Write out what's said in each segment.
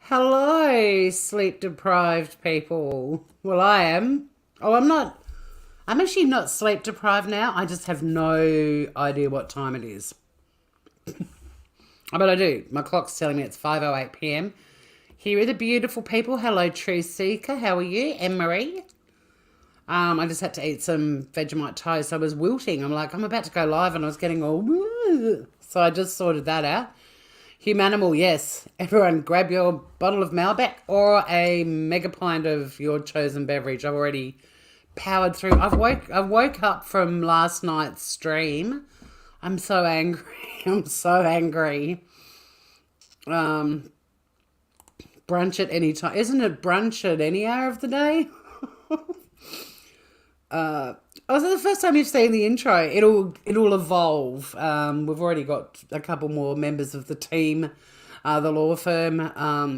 Hello, sleep deprived people. Well, I am. Oh, I'm not. I'm actually not sleep deprived now. I just have no idea what time it is. But I do. My clock's telling me it's 5:08 p.m. Here are the beautiful people. Hello, True Seeker. How are you? Anne-Marie. I just had to eat some Vegemite toast. I was wilting. I'm like, I'm about to go live and I was getting all... So I just sorted that out. Humanimal, yes. Everyone grab your bottle of Malbec or a mega pint of your chosen beverage. I've already powered through. I woke up from last night's stream. I'm so angry. I'm so angry. Um, Brunch at any time. Isn't it brunch at any hour of the day? Oh, so the first time you've seen the intro, it'll evolve. We've already got a couple more members of the team. The law firm,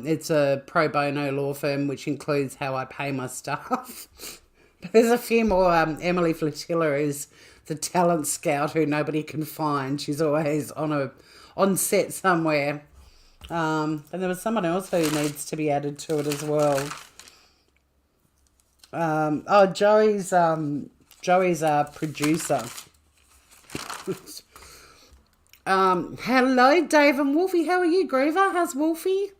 it's a pro bono law firm, which includes how I pay my staff. There's a few more. Emily Flotilla is the talent scout who nobody can find. She's always on set somewhere. And there was someone else who needs to be added to it as well. Joey's a producer. Hello, Dave and Wolfie. How are you, Groover? How's Wolfie?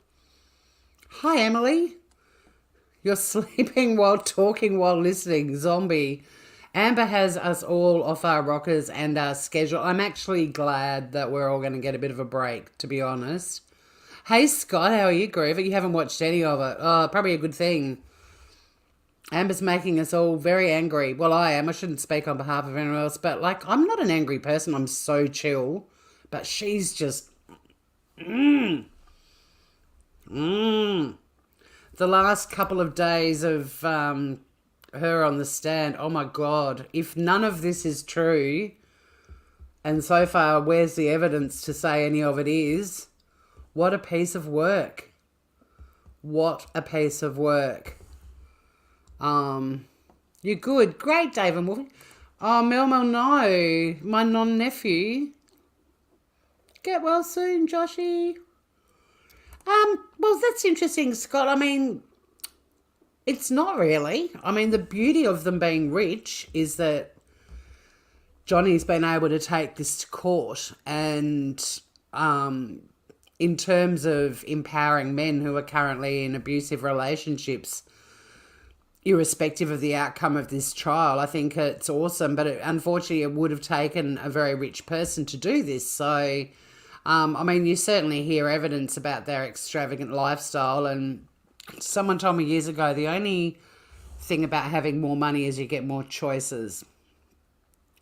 Hi, Emily. You're sleeping while talking while listening. Zombie. Amber has us all off our rockers and our schedule. I'm actually glad that we're all going to get a bit of a break, to be honest. Hey, Scott. How are you, Groover? You haven't watched any of it. Oh, probably a good thing. Amber's making us all very angry. Well, I am. I shouldn't speak on behalf of anyone else, but like, I'm not an angry person. I'm so chill. But she's just... The last couple of days of her on the stand, oh my God. If none of this is true, and so far, where's the evidence to say any of it is? What a piece of work. What a piece of work. You're good. Great, Dave and Wolfie. Oh, Mel, no. My non-nephew. Get well soon, Joshy. Well, that's interesting, Scott. I mean, it's not really. I mean, the beauty of them being rich is that Johnny's been able to take this to court and, in terms of empowering men who are currently in abusive relationships, irrespective of the outcome of this trial, I think it's awesome. But unfortunately, it would have taken a very rich person to do this. So, I mean, you certainly hear evidence about their extravagant lifestyle. And someone told me years ago, the only thing about having more money is you get more choices.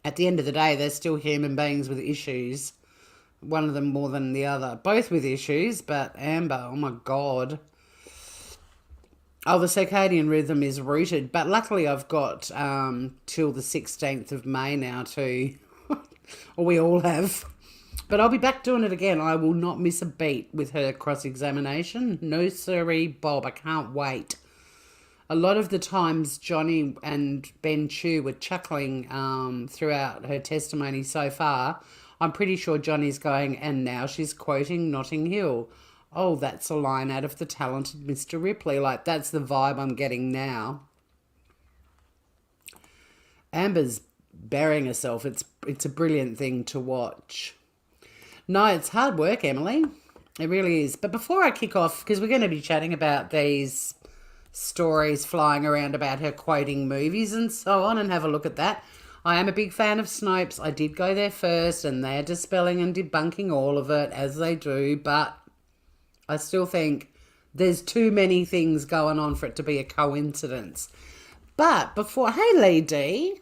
At the end of the day, they're still human beings with issues. One of them more than the other. Both with issues, but Amber, oh my God. Oh, the circadian rhythm is rooted, but luckily I've got till the 16th of May now to, or we all have. But I'll be back doing it again. I will not miss a beat with her cross-examination. No siree, Bob, I can't wait. A lot of the times Johnny and Ben Chew were chuckling throughout her testimony so far. I'm pretty sure Johnny's going, and now she's quoting Notting Hill. Oh, that's a line out of The Talented Mr. Ripley. Like, that's the vibe I'm getting now. Amber's burying herself. It's a brilliant thing to watch. No, it's hard work, Emily. It really is. But before I kick off, because we're going to be chatting about these stories flying around about her quoting movies and so on, and have a look at that. I am a big fan of Snopes. I did go there first, and they're dispelling and debunking all of it, as they do, but I still think there's too many things going on for it to be a coincidence. But before... Hey, Lee D.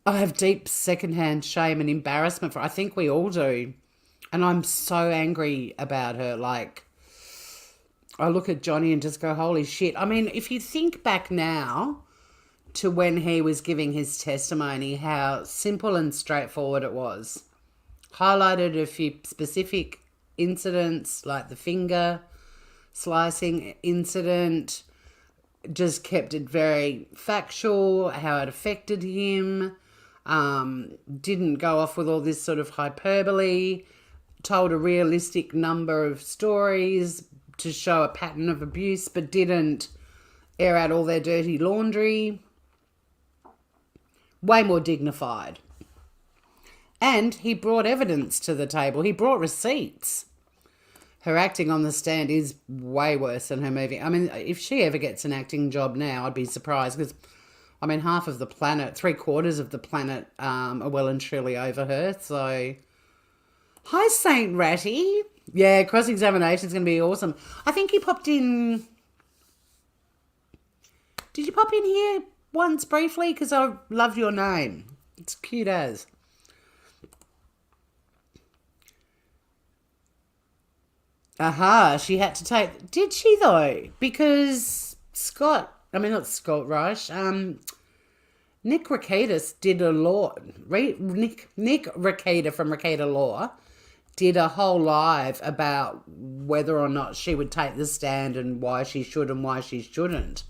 I have deep secondhand shame and embarrassment for... I think we all do. And I'm so angry about her. Like, I look at Johnny and just go, holy shit. I mean, if you think back now to when he was giving his testimony, how simple and straightforward it was. Highlighted a few specific incidents, like the finger slicing incident, just kept it very factual, how it affected him, didn't go off with all this sort of hyperbole, told a realistic number of stories to show a pattern of abuse, but didn't air out all their dirty laundry. Way more dignified. And he brought evidence to the table. He brought receipts. Her acting on the stand is way worse than her movie. I mean, if she ever gets an acting job now, I'd be surprised because, I mean, half of the planet, 3/4 of the planet are well and truly over her. So, hi, Saint Ratty. Yeah, cross-examination is going to be awesome. I think you popped in... Did you pop in here once briefly? Because I love your name. It's cute as. Aha, she had to take... Did she, though? Because not Scott Rush, Nick Rekieta did a law... Nick Rekieta from Rekieta Law did a whole live about whether or not she would take the stand and why she should and why she shouldn't.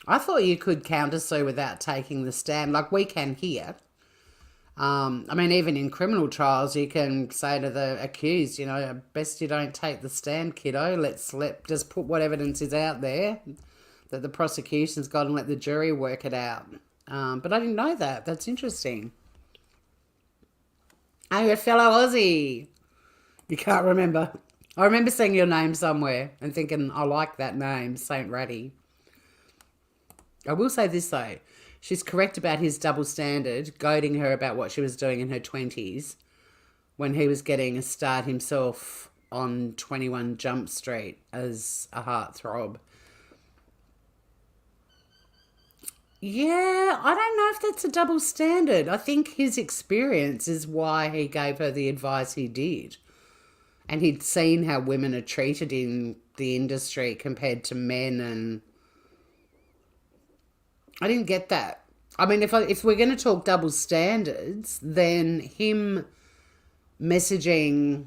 I thought you could counter-sue without taking the stand, like we can here. I mean, even in criminal trials, you can say to the accused, you know, best you don't take the stand, kiddo. Let's just put what evidence is out there that the prosecution's got and let the jury work it out. But I didn't know that. That's interesting. Oh, a fellow Aussie. You can't remember. I remember seeing your name somewhere and thinking, I like that name, Saint Ratty. I will say this, though. She's correct about his double standard, goading her about what she was doing in her 20s when he was getting a start himself on 21 Jump Street as a heartthrob. Yeah, I don't know if that's a double standard. I think his experience is why he gave her the advice he did. And he'd seen how women are treated in the industry compared to men, and I didn't get that. I mean, if we're going to talk double standards, then him messaging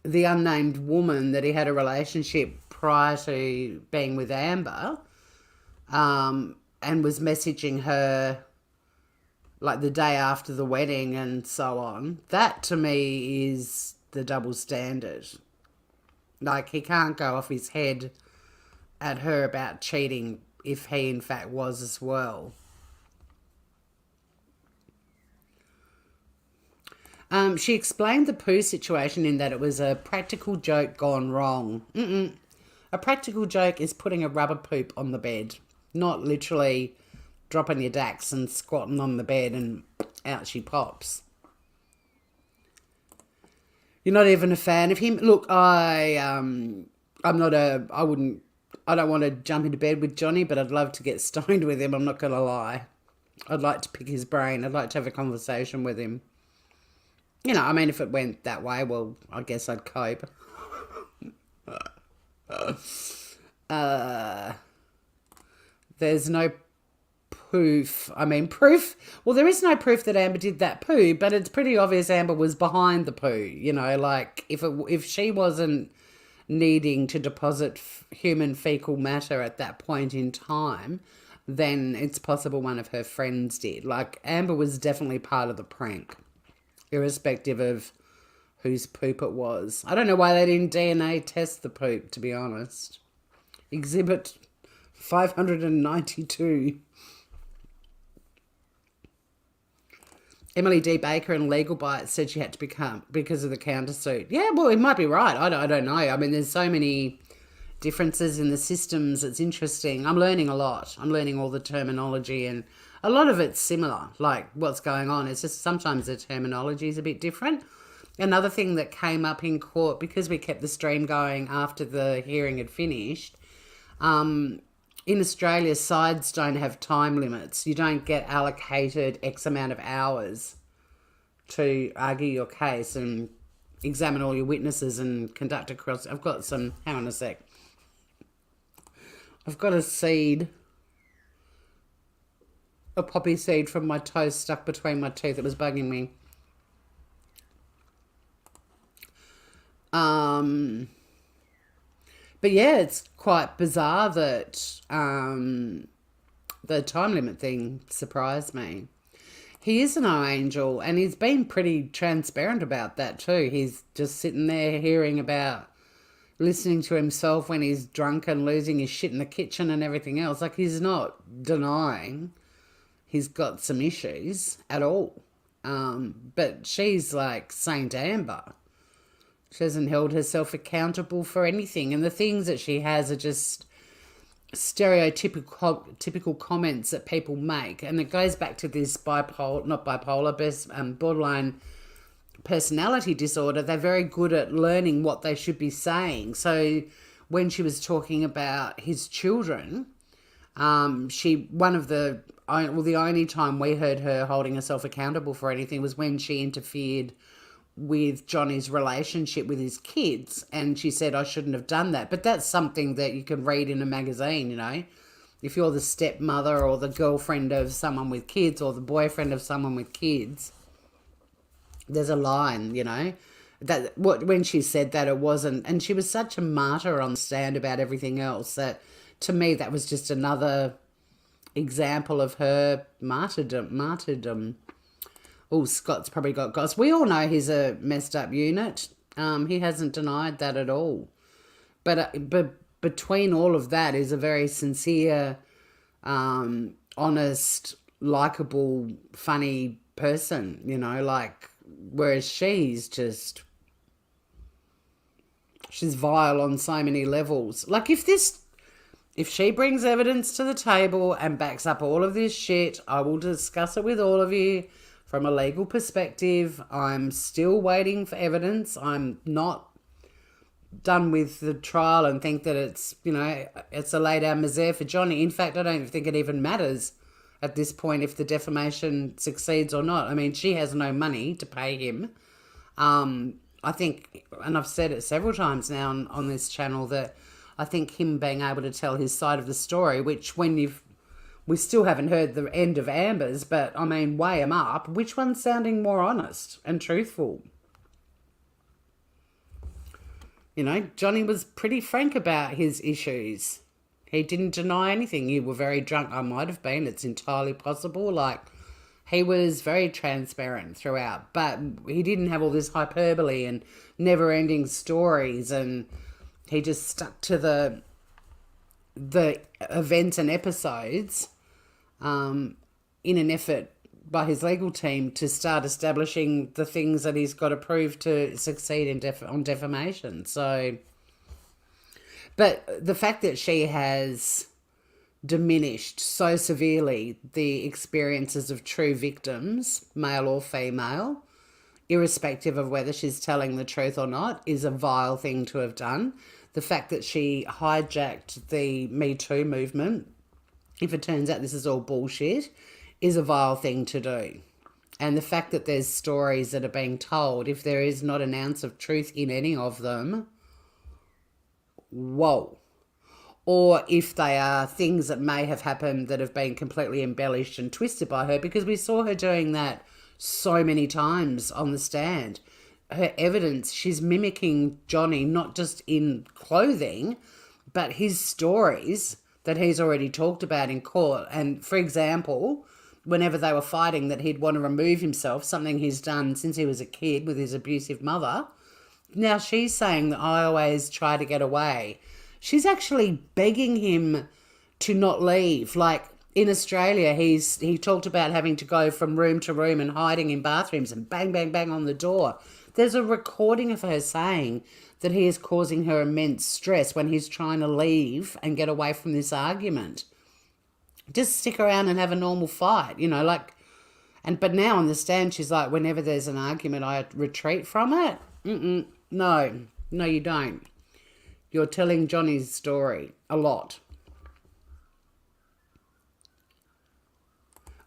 the unnamed woman that he had a relationship prior to being with Amber, and was messaging her like the day after the wedding and so on, that to me is the double standard. Like, he can't go off his head at her about cheating if he in fact was as well. She explained the poo situation in that it was a practical joke gone wrong. A practical joke is putting a rubber poop on the bed, not literally dropping your dacks and squatting on the bed and out she pops. You're not even a fan of him? Look, I don't want to jump into bed with Johnny, but I'd love to get stoned with him, I'm not going to lie. I'd like to pick his brain. I'd like to have a conversation with him. You know, I mean, if it went that way, well, I guess I'd cope. There's no proof. I mean, proof. Well, there is no proof that Amber did that poo, but it's pretty obvious Amber was behind the poo. You know, like if she wasn't needing to deposit human fecal matter at that point in time, then it's possible one of her friends did. Like, Amber was definitely part of the prank, irrespective of whose poop it was. I don't know why they didn't DNA test the poop, to be honest. Exhibit 592. Emily D. Baker in Legal Bites said she had to become because of the countersuit. Yeah, well, it might be right. I don't know. I mean, there's so many differences in the systems. It's interesting. I'm learning a lot. I'm learning all the terminology, and a lot of it's similar, like what's going on. It's just sometimes the terminology is a bit different. Another thing that came up in court, because we kept the stream going after the hearing had finished, in Australia, sides don't have time limits. You don't get allocated X amount of hours to argue your case and examine all your witnesses and conduct a cross. I've got some, hang on a sec. I've got a seed, a poppy seed from my toast stuck between my teeth. It was bugging me. But yeah, it's quite bizarre that the time limit thing surprised me. He is no angel, and he's been pretty transparent about that too. He's just sitting there hearing about listening to himself when he's drunk and losing his shit in the kitchen and everything else. Like, he's not denying he's got some issues at all. But she's like Saint Amber. She hasn't held herself accountable for anything, and the things that she has are just typical comments that people make, and it goes back to this borderline personality disorder. They're very good at learning what they should be saying. So when she was talking about his children, the only time we heard her holding herself accountable for anything was when she interfered with Johnny's relationship with his kids, and she said, I shouldn't have done that. But that's something that you can read in a magazine, you know. If you're the stepmother or the girlfriend of someone with kids or the boyfriend of someone with kids, there's a line, you know, that when she said that, it wasn't, and she was such a martyr on the stand about everything else that to me that was just another example of her martyrdom. Oh, Scott's probably got goss. We all know he's a messed up unit. He hasn't denied that at all. But between all of that is a very sincere, honest, likable, funny person, you know, like, whereas she's vile on so many levels. Like, if she brings evidence to the table and backs up all of this shit, I will discuss it with all of you. From a legal perspective, I'm still waiting for evidence. I'm not done with the trial and think that it's, you know, it's a lay down misère for Johnny. In fact, I don't think it even matters at this point if the defamation succeeds or not. I mean, she has no money to pay him. I think, and I've said it several times now on this channel, that I think him being able to tell his side of the story, which we still haven't heard the end of Amber's, but I mean, weigh them up. Which one's sounding more honest and truthful? You know, Johnny was pretty frank about his issues. He didn't deny anything. You were very drunk. I might have been. It's entirely possible. Like, he was very transparent throughout, but he didn't have all this hyperbole and never-ending stories, and he just stuck to the events and episodes in an effort by his legal team to start establishing the things that he's got to prove to succeed on defamation. So, but the fact that she has diminished so severely the experiences of true victims, male or female, irrespective of whether she's telling the truth or not, is a vile thing to have done. The fact that she hijacked the Me Too movement, if it turns out this is all bullshit, is a vile thing to do. And the fact that there's stories that are being told, if there is not an ounce of truth in any of them, whoa. Or if they are things that may have happened that have been completely embellished and twisted by her, because we saw her doing that so many times on the stand. Her evidence, she's mimicking Johnny, not just in clothing, but his stories that he's already talked about in court. And for example, whenever they were fighting that he'd want to remove himself, something he's done since he was a kid with his abusive mother, now she's saying that I always try to get away. She's actually begging him to not leave. Like, in Australia, he talked about having to go from room to room and hiding in bathrooms and bang, bang, bang on the door. There's a recording of her saying that he is causing her immense stress when he's trying to leave and get away from this argument. Just stick around and have a normal fight, you know, like, but now on the stand, she's like, whenever there's an argument, I retreat from it. No, you don't. You're telling Johnny's story a lot.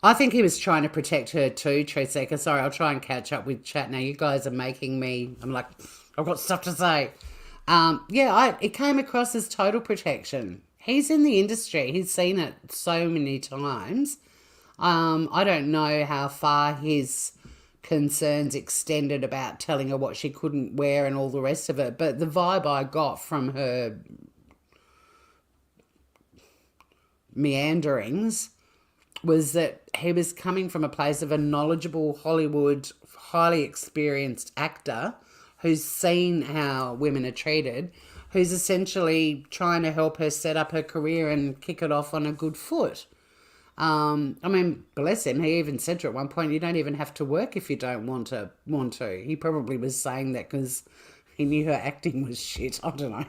I think he was trying to protect her too, Treseka. Sorry, I'll try and catch up with chat now. You guys are making me, I'm like, I've got stuff to say. It came across as total protection. He's in the industry. He's seen it so many times. I don't know how far his concerns extended about telling her what she couldn't wear and all the rest of it, but the vibe I got from her meanderings was that he was coming from a place of a knowledgeable Hollywood, highly experienced actor who's seen how women are treated, who's essentially trying to help her set up her career and kick it off on a good foot. I mean, bless him. He even said to her at one point, "You don't even have to work if you don't want to." He probably was saying that because he knew her acting was shit. I don't know.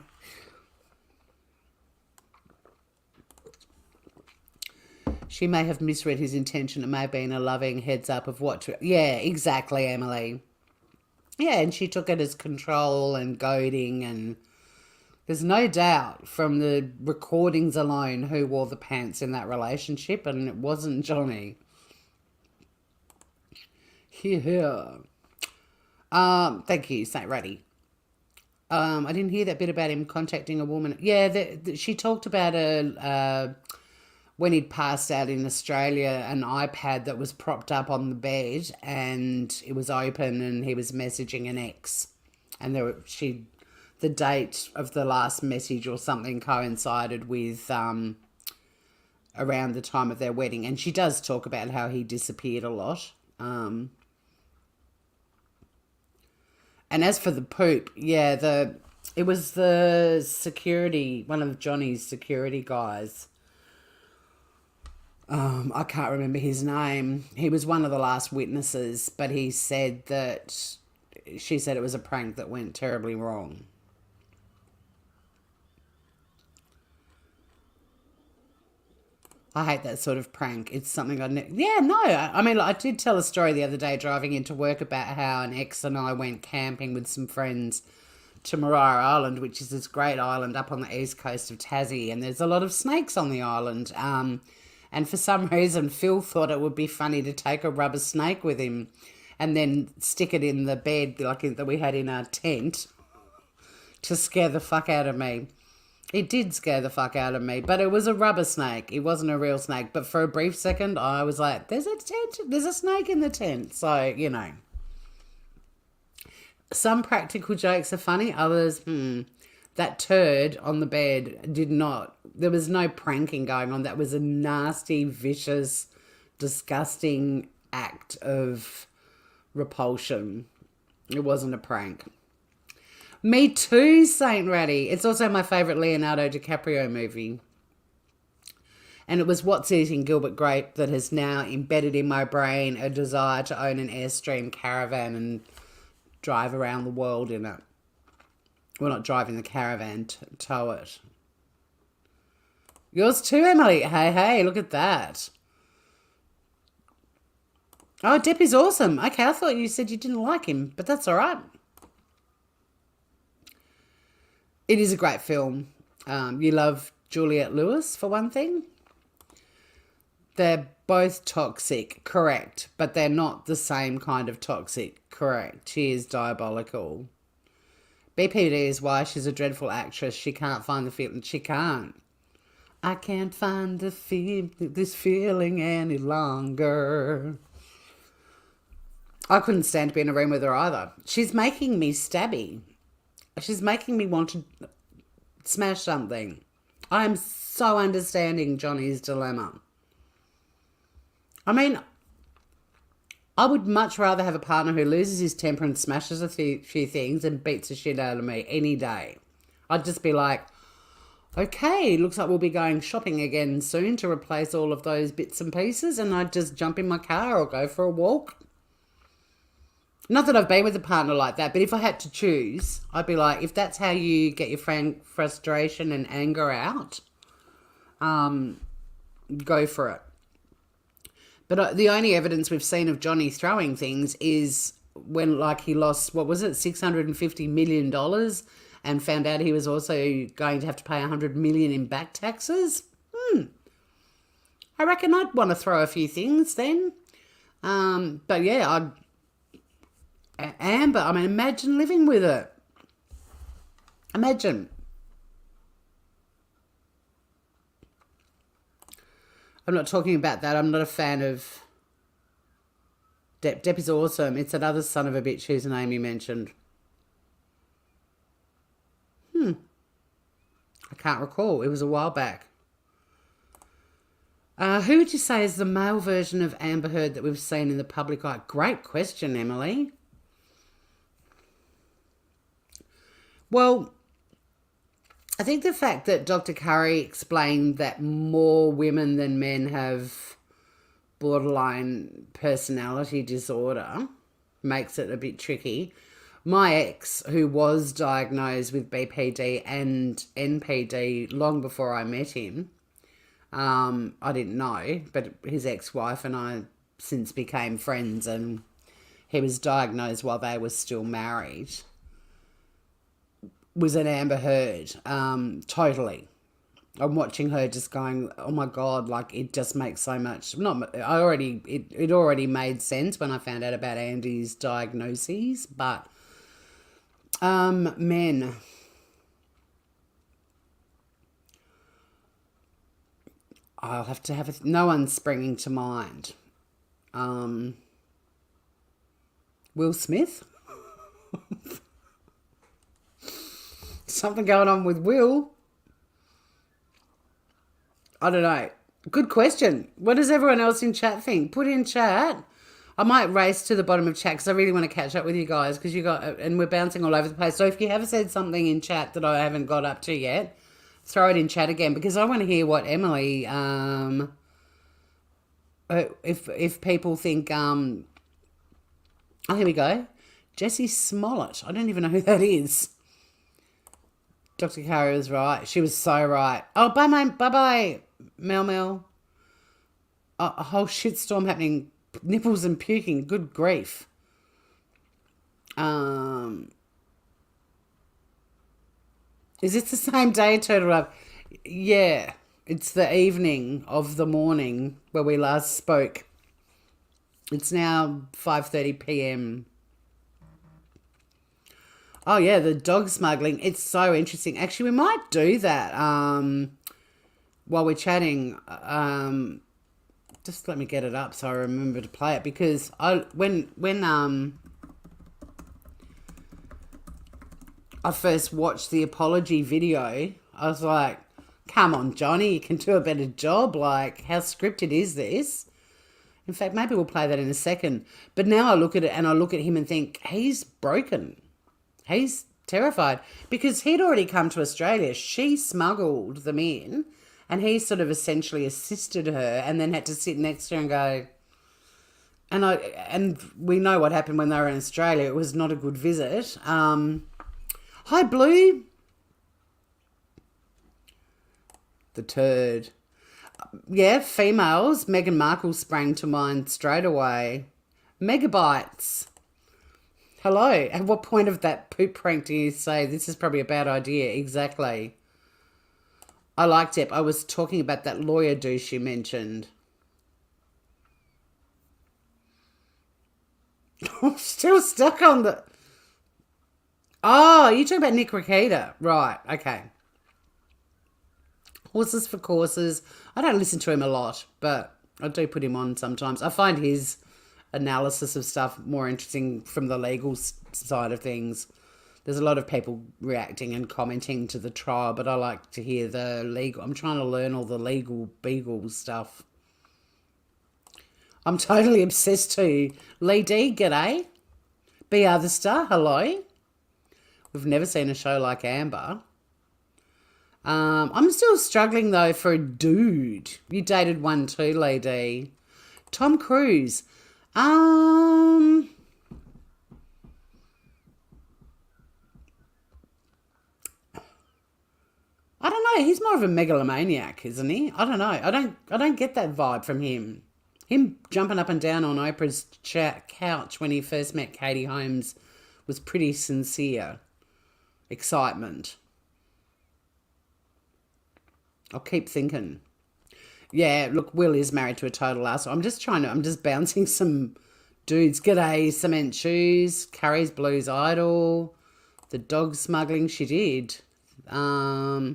She may have misread his intention. It may have been a loving heads up of what to... Yeah, exactly, Emily. Yeah, and she took it as control and goading, and there's no doubt from the recordings alone who wore the pants in that relationship, and it wasn't Johnny. Yeah. Thank you, Saint Ruddy. I didn't hear that bit about him contacting a woman. Yeah, she talked about when he'd passed out in Australia, an iPad that was propped up on the bed and it was open and he was messaging an ex. And the date of the last message or something coincided with around the time of their wedding. And she does talk about how he disappeared a lot. And as for the poop, yeah, it was the security, one of Johnny's security guys. I can't remember his name. He was one of the last witnesses, but he said that she said it was a prank that went terribly wrong. I hate that sort of prank. It's something I mean, I did tell a story the other day driving into work about how an ex and I went camping with some friends to Maria Island, which is this great island up on the east coast of Tassie, and there's a lot of snakes on the island. And for some reason, Phil thought it would be funny to take a rubber snake with him and then stick it in the bed that we had in our tent to scare the fuck out of me. It did scare the fuck out of me, but it was a rubber snake. It wasn't a real snake. But for a brief second, I was like, there's a snake in the tent. So, you know. Some practical jokes are funny. Others, that turd on the bed there was no pranking going on. That was a nasty, vicious, disgusting act of repulsion. It wasn't a prank. Me too, Saint Ratty. It's also my favourite Leonardo DiCaprio movie. And it was What's Eating Gilbert Grape that has now embedded in my brain a desire to own an Airstream caravan and drive around the world in it. Well, not driving the caravan, tow it. Yours too, Emily. Hey, look at that. Oh, Depp is awesome. Okay, I thought you said you didn't like him, but that's all right. It is a great film. You love Juliette Lewis, for one thing. They're both toxic, correct, but they're not the same kind of toxic, correct. She is diabolical. BPD is why she's a dreadful actress. She can't find the feeling. She can't. I can't find this feeling any longer. I couldn't stand to be in a room with her either. She's making me stabby. She's making me want to smash something. I am so understanding Johnny's dilemma. I mean, I would much rather have a partner who loses his temper and smashes a few things and beats the shit out of me any day. I'd just be like, okay, looks like we'll be going shopping again soon to replace all of those bits and pieces, and I'd just jump in my car or go for a walk. Not that I've been with a partner like that, but if I had to choose, I'd be like, if that's how you get your frustration and anger out, go for it. But the only evidence we've seen of Johnny throwing things is when, like, he lost, what was it, $650 million and found out he was also going to have to pay $100 million in back taxes. I reckon I'd want to throw a few things then. But yeah, Amber, I mean, imagine living with it. Imagine. I'm not talking about that. I'm not a fan of Depp. Depp is awesome. It's another son of a bitch whose name you mentioned. I can't recall. It was a while back. Who would you say is the male version of Amber Heard that we've seen in the public eye? Great question, Emily. Well, I think the fact that Dr. Curry explained that more women than men have borderline personality disorder makes it a bit tricky. My ex, who was diagnosed with BPD and NPD long before I met him, I didn't know, but his ex-wife and I since became friends, and he was diagnosed while they were still married, was an Amber Heard, totally. I'm watching her just going, oh my God, like it just makes so much, it already made sense when I found out about Andy's diagnoses, but men. I'll have to have no one's springing to mind. Will Smith? Something going on with Will. I don't know. Good question. What does everyone else in chat think? Put in chat. I might race to the bottom of chat because I really want to catch up with you guys because and we're bouncing all over the place. So if you have said something in chat that I haven't got up to yet, throw it in chat again because I want to hear what Emily, if people think, oh, here we go. Jessie Smollett. I don't even know who that is. Dr. Curry was right. She was so right. Oh, bye-bye, Mel. Oh, a whole shitstorm happening. Nipples and puking. Good grief. Is it the same day, Turtle Love? Yeah. It's the evening of the morning where we last spoke. It's now 5:30 p.m. Oh, yeah, the dog smuggling. It's so interesting. Actually, we might do that while we're chatting. Just let me get it up so I remember to play it because when I first watched the apology video, I was like, come on, Johnny, you can do a better job. Like, how scripted is this? In fact, maybe we'll play that in a second. But now I look at it and I look at him and think, he's broken. He's terrified because he'd already come to Australia. She smuggled them in and he sort of essentially assisted her and then had to sit next to her and go, and we know what happened when they were in Australia. It was not a good visit. Hi, Blue. The turd. Yeah, females. Meghan Markle sprang to mind straight away. Megabytes. Hello. At what point of that poop prank do you say this is probably a bad idea? Exactly. I liked it. I was talking about that lawyer douche you mentioned. I'm still stuck on the... Oh, you're talking about Nick Rakita. Right, okay. Horses for Courses. I don't listen to him a lot, but I do put him on sometimes. I find his analysis of stuff more interesting from the legal side of things. There's a lot of people reacting and commenting to the trial, but I like to hear the legal. I'm trying to learn all the legal beagle stuff. I'm totally obsessed too. Lee D, g'day. Be Other Star, hello. We've never seen a show like Amber. I'm still struggling though for a dude. You dated one too, Lee D. Tom Cruise. I don't know. He's more of a megalomaniac, isn't he? I don't know. I don't get that vibe from him. Him jumping up and down on Oprah's couch when he first met Katie Holmes was pretty sincere excitement. I'll keep thinking. Yeah, look, Will is married to a total ass. I'm just bouncing some dudes. G'day, Cement Shoes, Carrie's Blues Idol, the dog smuggling she did. Yeah,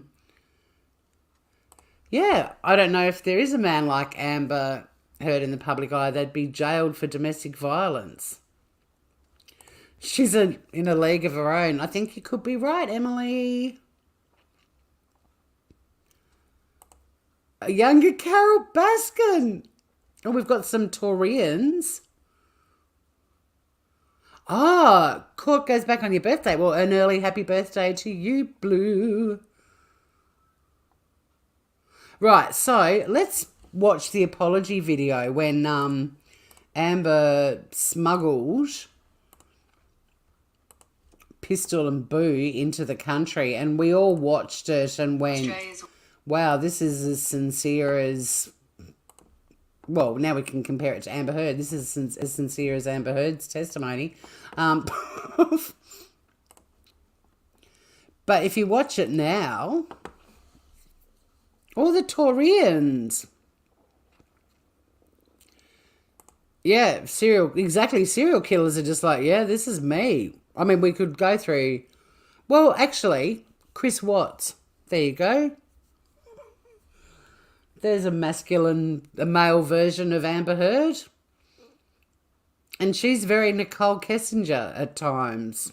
I don't know if there is a man like Amber Heard in the public eye. They'd be jailed for domestic violence. She's in a league of her own. I think you could be right, Emily. A younger Carol Baskin. And we've got some Taurians. Ah, court goes back on your birthday. Well, an early happy birthday to you, Blue. Right, so let's watch the apology video when Amber smuggled Pistol and Boo into the country, and we all watched it and went, wow, this is as sincere as... Well, now we can compare it to Amber Heard. This is as sincere as Amber Heard's testimony. But if you watch it now, all the Taurians... Yeah, serial killers are just like, yeah, this is me. I mean, we could go through... Well, actually, Chris Watts. There you go. There's a male version of Amber Heard. And she's very Nicole Kessinger at times.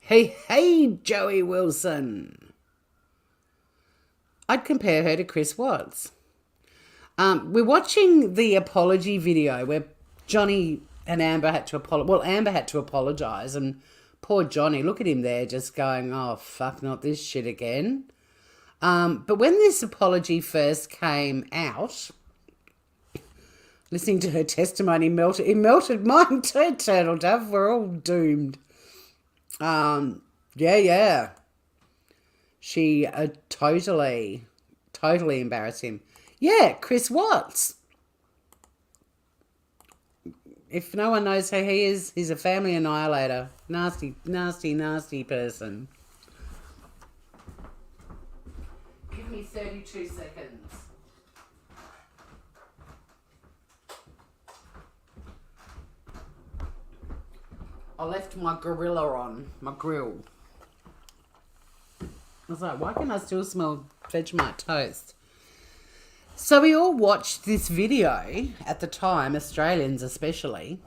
Hey, Joey Wilson. I'd compare her to Chris Watts. We're watching the apology video where Johnny and Amber had to apologize. Well, Amber had to apologize, and poor Johnny, look at him there just going, oh, fuck, not this shit again. But when this apology first came out, listening to her testimony, it melted mine too, Turtle Dove. We're all doomed. Yeah. She totally embarrassed him. Yeah, Chris Watts. If no one knows who he is, he's a family annihilator. Nasty person. Give me 32 seconds. I left my gorilla on, my grill. I was like, why can I still smell Vegemite toast? So we all watched this video at the time, Australians especially,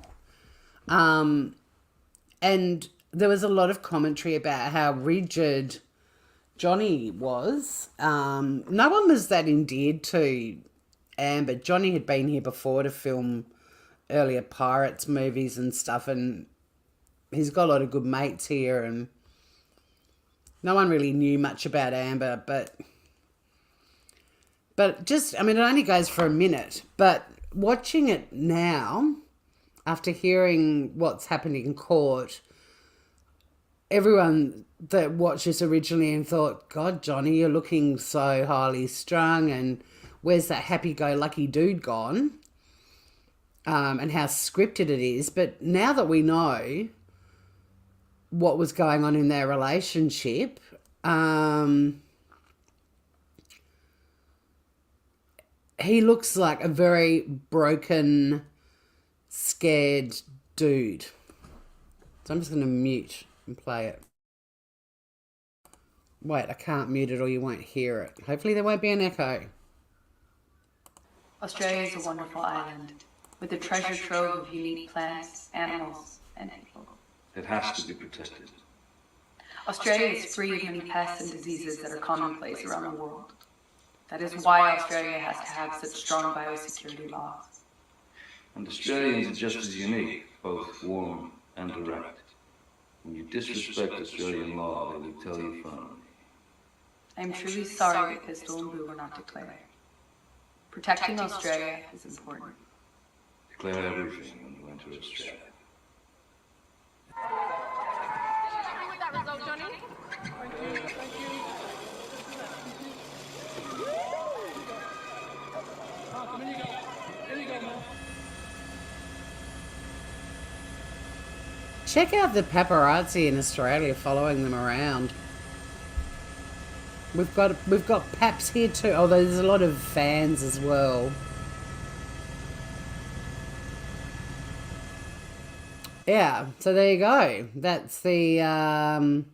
and there was a lot of commentary about how rigid Johnny was. No one was that endeared to Amber. Johnny had been here before to film earlier Pirates movies and stuff, and he's got a lot of good mates here, and no one really knew much about Amber, but just, I mean, it only goes for a minute, but watching it now, after hearing what's happened in court, everyone that watched this originally and thought, God, Johnny, you're looking so highly strung, and where's that happy-go-lucky dude gone? And how scripted it is. But now that we know what was going on in their relationship, he looks like a very broken, scared dude. So I'm just going to mute and play it. Wait, I can't mute it or you won't hear it. Hopefully there won't be an echo. Australia is a wonderful island with a treasure trove of unique plants, animals, and people. It has to be protected. Australia is free of many pests and diseases that are commonplace around the world. That is why Australia has to have such strong biosecurity laws. And Australians are just as unique, both warm and direct. When you disrespect Australian law, they will tell you firmly. I am truly sorry that Pistol and Boo were not declared. Protecting Australia is important. Declare everything when you enter Australia. With that result, Johnny. Thank you. Check out the paparazzi in Australia following them around. We've got paps here too. Oh, there's a lot of fans as well. Yeah, so there you go. That's the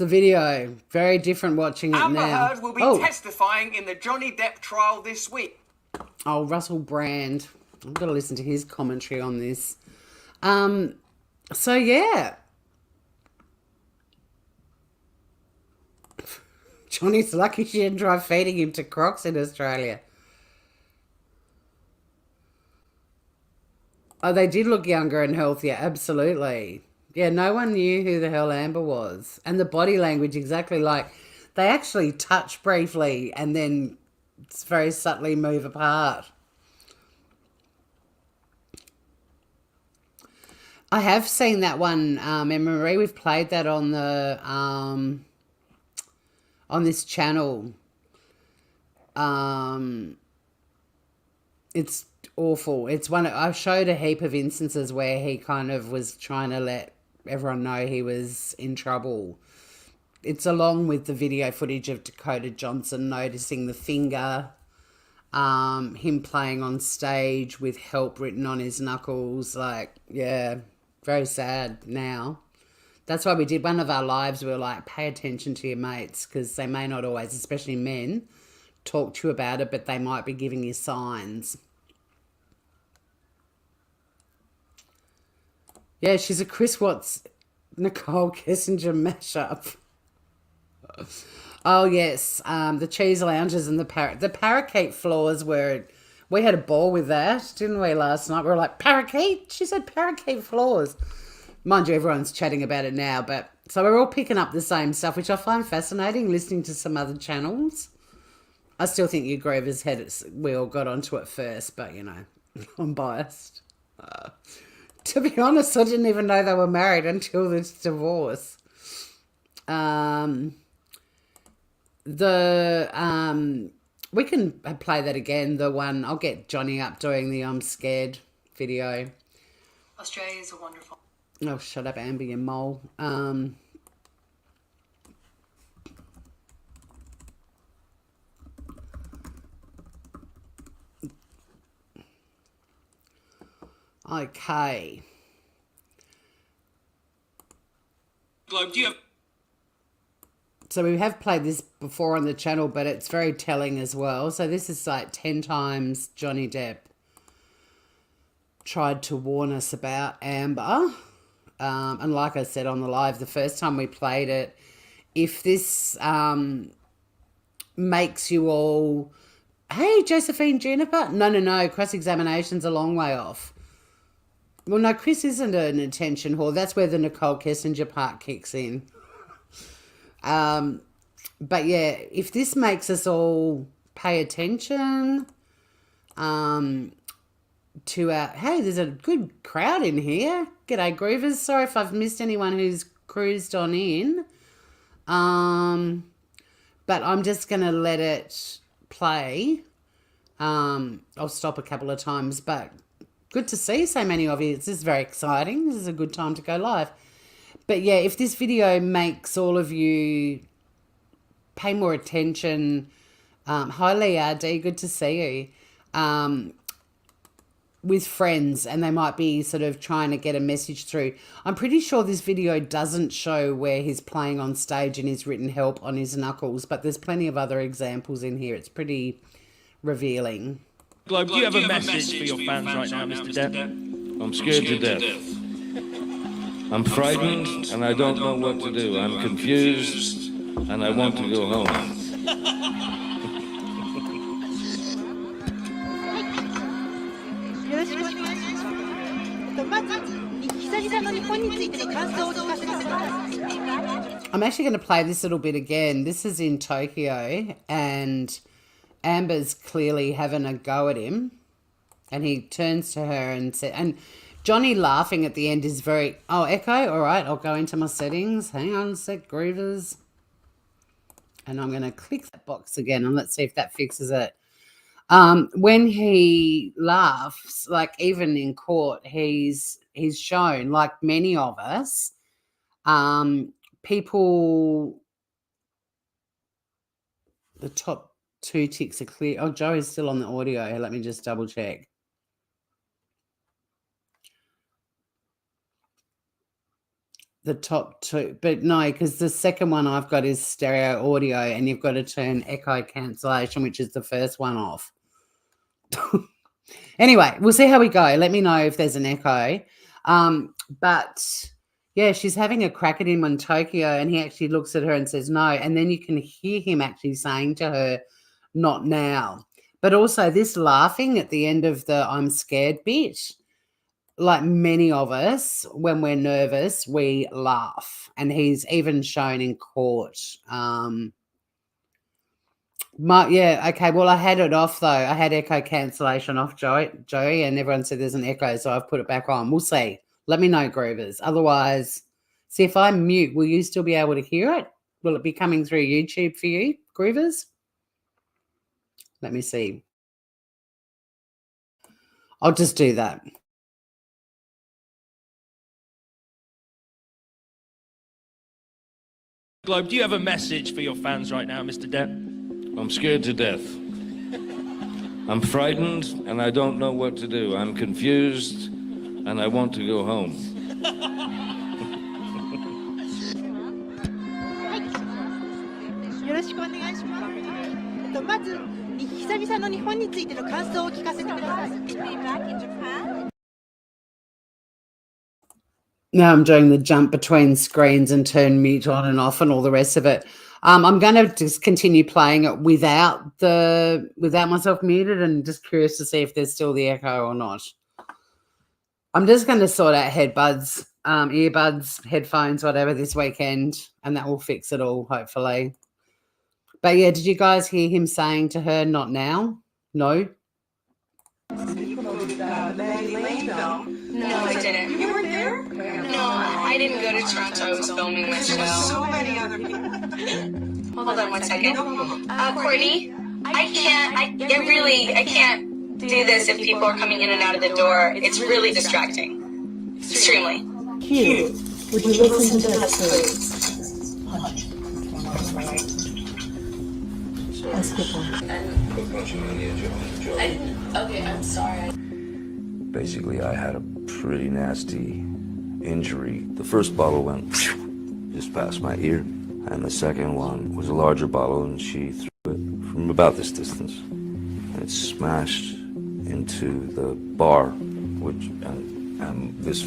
video. Very different watching it Amber now. Heard will be testifying in the Johnny Depp trial this week. Oh, Russell Brand. I've got to listen to his commentary on this. So yeah. Johnny's lucky she didn't try feeding him to Crocs in Australia. Oh, they did look younger and healthier, absolutely. Yeah, no one knew who the hell Amber was. And the body language, exactly like they actually touch briefly and then very subtly move apart. I have seen that one, Emma Marie. We've played that on the on this channel. It's awful. It's one I showed a heap of instances where he kind of was trying to let everyone know he was in trouble. It's along with the video footage of Dakota Johnson noticing the finger, him playing on stage with help written on his knuckles. Like, yeah, very sad now. That's why we did one of our lives. We were like, pay attention to your mates because they may not always, especially men, talk to you about it, but they might be giving you signs. Yeah, she's a Chris Watts, Nicole Kessinger mashup. Oh, yes. The cheese lounges and the parakeet floors were... We had a ball with that, didn't we, last night? We were like, parakeet? She said parakeet floors. Mind you, everyone's chatting about it now, but... So we're all picking up the same stuff, which I find fascinating, listening to some other channels. I still think you Grover's had it... We all got onto it first, but, you know, I'm biased. To be honest, I didn't even know they were married until this divorce. We can play that again. The one I'll get Johnny up doing the I'm scared video. Australia is a wonderful. Oh, shut up, Amber, you mole. Okay. Globe, do you have... So we have played this before on the channel, but it's very telling as well. So this is like 10 times Johnny Depp tried to warn us about Amber. And like I said on the live, the first time we played it, if this makes you all, hey, Josephine Juniper? No, cross-examination's a long way off. Well, no, Chris isn't an attention whore. That's where the Nicole Kessinger part kicks in. But yeah, if this makes us all pay attention to our... Hey, there's a good crowd in here. G'day, Groovers. Sorry if I've missed anyone who's cruised on in. But I'm just going to let it play. I'll stop a couple of times, but good to see so many of you. This is very exciting. This is a good time to go live. But yeah, if this video makes all of you pay more attention, hi Leah D, good to see you, with friends, and they might be sort of trying to get a message through. I'm pretty sure this video doesn't show where he's playing on stage and he's written help on his knuckles, but there's plenty of other examples in here. It's pretty revealing. Globe, do you have a message for your fans right now, Mr. Depp? I'm scared to death. I'm frightened and I don't know what to do. I'm confused and I want to go home. よろしくお願いします。まず、久々の日本についての感想を聞かせてください。 I'm actually going to play this little bit again. This is in Tokyo, and Amber's clearly having a go at him, and he turns to her and said, and Johnny laughing at the end is very, oh, echo, all right, I'll go into my settings. Hang on a sec, Groovers. And I'm going to click that box again, and let's see if that fixes it. When he laughs, like even in court, he's shown, like many of us, people, the top two ticks are clear. Oh, Joey's still on the audio. Let me just double check. The top two, but no, because the second one I've got is stereo audio, and you've got to turn echo cancellation, which is the first one, off. Anyway, we'll see how we go. Let me know if there's an echo. But Yeah, she's having a crack at him on Tokyo, and he actually looks at her and says no. And then you can hear him actually saying to her, not now. But also this laughing at the end of the I'm scared bit, like many of us, when we're nervous, we laugh. And he's even shown in court. Yeah, okay. Well, I had it off though. I had echo cancellation off, Joey, and everyone said there's an echo, so I've put it back on. We'll see. Let me know, Groovers. Otherwise, see if I mute, will you still be able to hear it? Will it be coming through YouTube for you, Groovers? Let me see. I'll just do that. Globe, do you have a message for your fans right now, Mr. Depp? I'm scared to death. I'm frightened and I don't know what to do. I'm confused and I want to go home. よろしくお願いします。まず久々の日本についての感想を聞かせてください。Now I'm doing the jump between screens and turn mute on and off and all the rest of it. I'm going to just continue playing it without myself muted, and just curious to see if there's still the echo or not. I'm just going to sort out headbuds, earbuds, headphones, whatever this weekend, and that will fix it all, hopefully. But yeah, did you guys hear him saying to her, not now? No? No, I didn't. You were there? No, I didn't go to Toronto. I was filming my show. So many other people. Hold on one second. Courtney, I can't do this if people are coming in and out of the door. It's really distracting. Extremely. Q, would you listen to this, please? Let's skip on. Okay, I'm sorry. Basically, I had a pretty nasty injury. The first bottle went just past my ear, and the second one was a larger bottle, and she threw it from about this distance. And it smashed into the bar, which, and this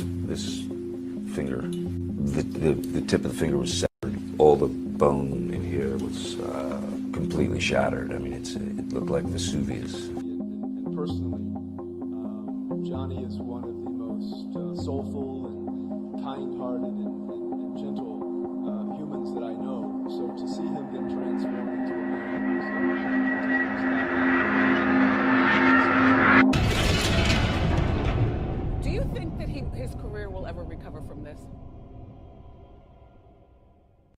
finger, the tip of the finger was severed. All the bone in here was completely shattered. I mean, it looked like Vesuvius. And personally, Johnny is one of the most soulful and kind-hearted and gentle humans that I know. So to see him get transformed into a man Do you think that his career will ever recover from this?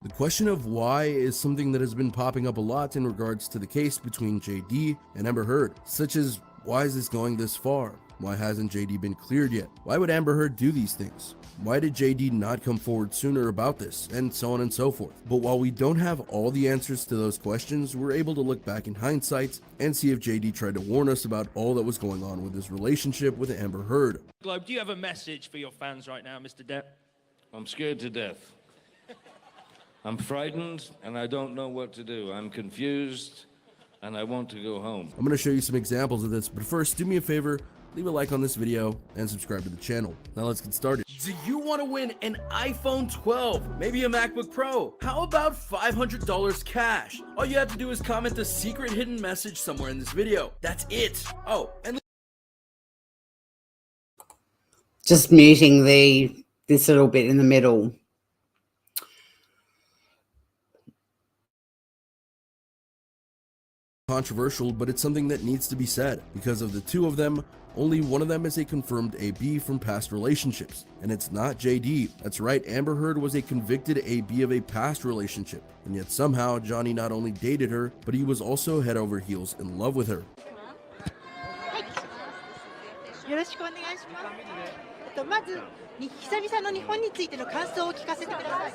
The question of why is something that has been popping up a lot in regards to the case between JD and Amber Heard, such as why is this going this far? Why hasn't JD been cleared yet? Why would Amber Heard do these things? Why did JD not come forward sooner about this? And so on and so forth. But while we don't have all the answers to those questions, we're able to look back in hindsight and see if JD tried to warn us about all that was going on with his relationship with Amber Heard. Globe, do you have a message for your fans right now, Mr. Depp? I'm scared to death. I'm frightened and I don't know what to do. I'm confused and I want to go home. I'm going to show you some examples of this, but first, do me a favor, leave a like on this video and subscribe to the channel. Now let's get started. Do you want to win an iPhone 12, maybe a MacBook Pro? How about $500 cash? All you have to do is comment a secret hidden message somewhere in this video. That's it. Oh, and Just muting this little bit in the middle. controversial, but it's something that needs to be said. Because of the two of them, only one of them is a confirmed AB from past relationships, and it's not JD. That's right, Amber Heard was a convicted AB of a past relationship, and yet somehow Johnny not only dated her, but he was also head over heels in love with her. よろしくお願いします。まず久々の日本についての感想を聞かせてください。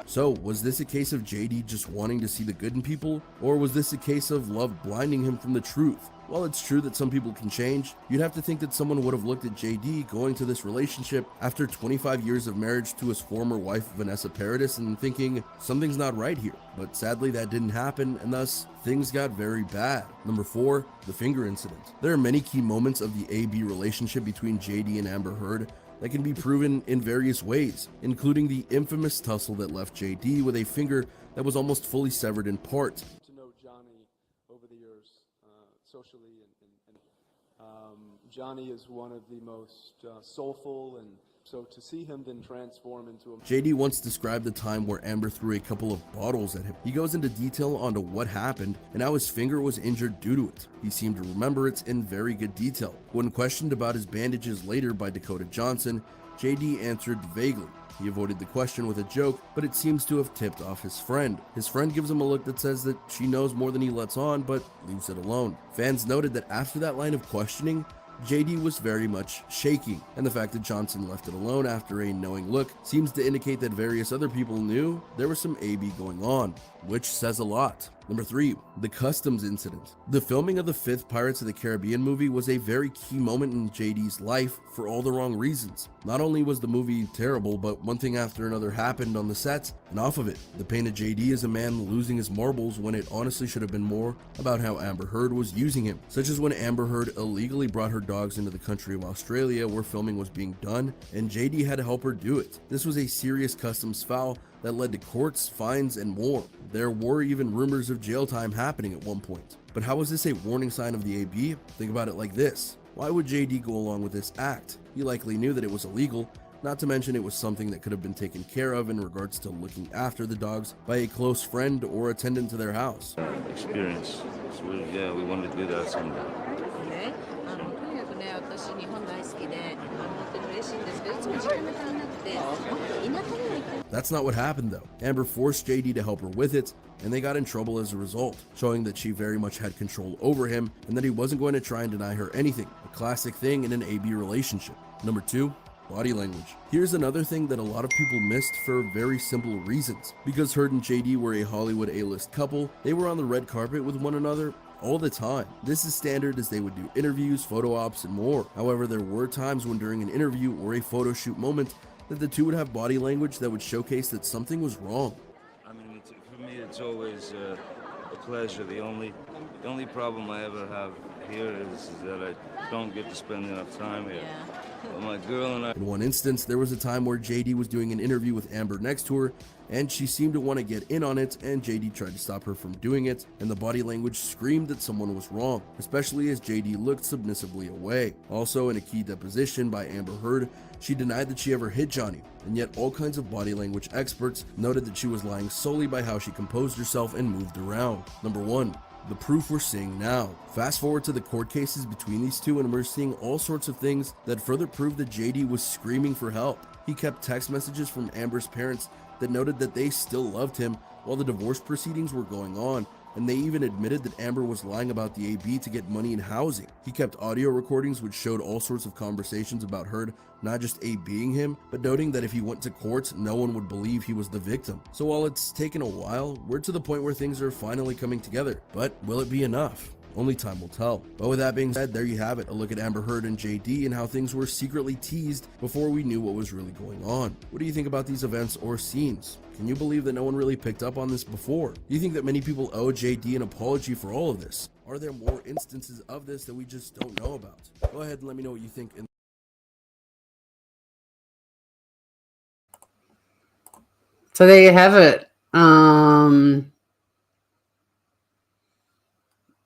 So, was this a case of JD just wanting to see the good in people, or was this a case of love blinding him from the truth? While it's true that some people can change, you'd have to think that someone would have looked at JD going to this relationship after 25 years of marriage to his former wife Vanessa Paradis and thinking something's not right here. But sadly that didn't happen, and thus things got very bad. Number 4, the finger incident. There are many key moments of the AB relationship between JD and Amber Heard that can be proven in various ways, including the infamous tussle that left JD with a finger that was almost fully severed in part. To know Johnny over the years, socially, Johnny is one of the most soulful, and so to see him then transform into a... JD once described the time where Amber threw a couple of bottles at him. He goes into detail onto what happened and how his finger was injured due to it. He seemed to remember it in very good detail. When questioned about his bandages later by Dakota Johnson, JD answered vaguely. He avoided the question with a joke, but it seems to have tipped off his friend. His friend gives him a look that says that she knows more than he lets on, but leaves it alone. Fans noted that after that line of questioning, JD was very much shaking, and the fact that Johnson left it alone after a knowing look seems to indicate that various other people knew there was some AB going on, which says a lot. Number 3, the customs incident. The filming of the 5th Pirates of the Caribbean movie was a very key moment in JD's life for all the wrong reasons. Not only was the movie terrible, but one thing after another happened on the sets and off of it. The painted JD as a man losing his marbles when it honestly should have been more about how Amber Heard was using him, such as when Amber Heard illegally brought her dogs into the country of Australia where filming was being done, and JD had to help her do it. This was a serious customs foul that led to courts, fines, and more. There were even rumors of jail time happening at one point. But how was this a warning sign of the AB? Think about it like this. Why would JD go along with this act? He likely knew that it was illegal, not to mention it was something that could have been taken care of in regards to looking after the dogs by a close friend or attendant to their house. Experience. So we wanted to do that someday. That's not what happened though. Amber forced JD to help her with it, and they got in trouble as a result, showing that she very much had control over him and that he wasn't going to try and deny her anything, a classic thing in an AB relationship. Number 2, body language. Here's another thing that a lot of people missed for very simple reasons. Because Heard and JD were a Hollywood A-list couple, they were on the red carpet with one another all the time. This is standard as they would do interviews, photo ops, and more. However, there were times when during an interview or a photo shoot moment that the two would have body language that would showcase that something was wrong. I mean, for me, it's always a pleasure. The only problem I ever have here is that I don't get to spend enough time here. But my girl and I... In one instance, there was a time where JD was doing an interview with Amber next to her, and she seemed to want to get in on it, and JD tried to stop her from doing it, and the body language screamed that someone was wrong, especially as JD looked submissively away. Also, in a key deposition by Amber Heard, she denied that she ever hit Johnny, and yet all kinds of body language experts noted that she was lying solely by how she composed herself and moved around. Number 1. The proof we're seeing now. Fast forward to the court cases between these two, and we're seeing all sorts of things that further prove that JD was screaming for help. He kept text messages from Amber's parents that noted that they still loved him while the divorce proceedings were going on, and they even admitted that Amber was lying about the AB to get money and housing. He kept audio recordings which showed all sorts of conversations about Heard not just ABing him, but noting that if he went to court, no one would believe he was the victim. So while it's taken a while, we're to the point where things are finally coming together. But will it be enough? Only time will tell. But with that being said, there you have it, a look at Amber Heard and JD and how things were secretly teased before we knew what was really going on. What do you think about these events or scenes? Can you believe that no one really picked up on this before? Do you think that many people owe JD an apology for all of this? Are there more instances of this that we just don't know about? Go ahead and let me know what you think. So there you have it. One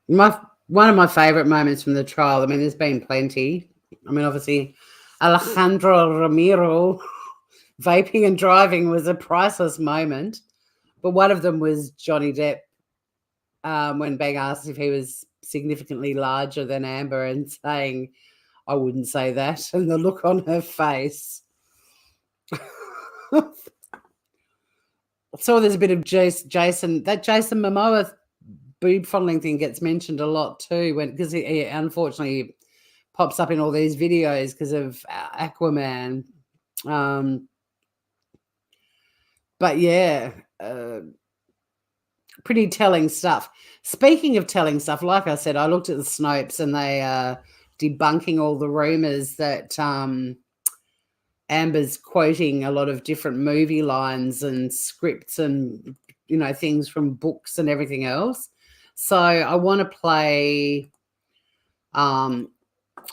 of my favourite moments from the trial. I mean, there's been plenty. I mean, obviously, Alejandro Ramiro vaping and driving was a priceless moment. But one of them was Johnny Depp when being asked if he was significantly larger than Amber and saying, "I wouldn't say that," and the look on her face. So there's a bit of Jason Momoa boob fondling thing gets mentioned a lot too, because he unfortunately pops up in all these videos because of Aquaman. But yeah, pretty telling stuff. Speaking of telling stuff, like I said, I looked at the Snopes and they are debunking all the rumors that Amber's quoting a lot of different movie lines and scripts and, you know, things from books and everything else. So I want to play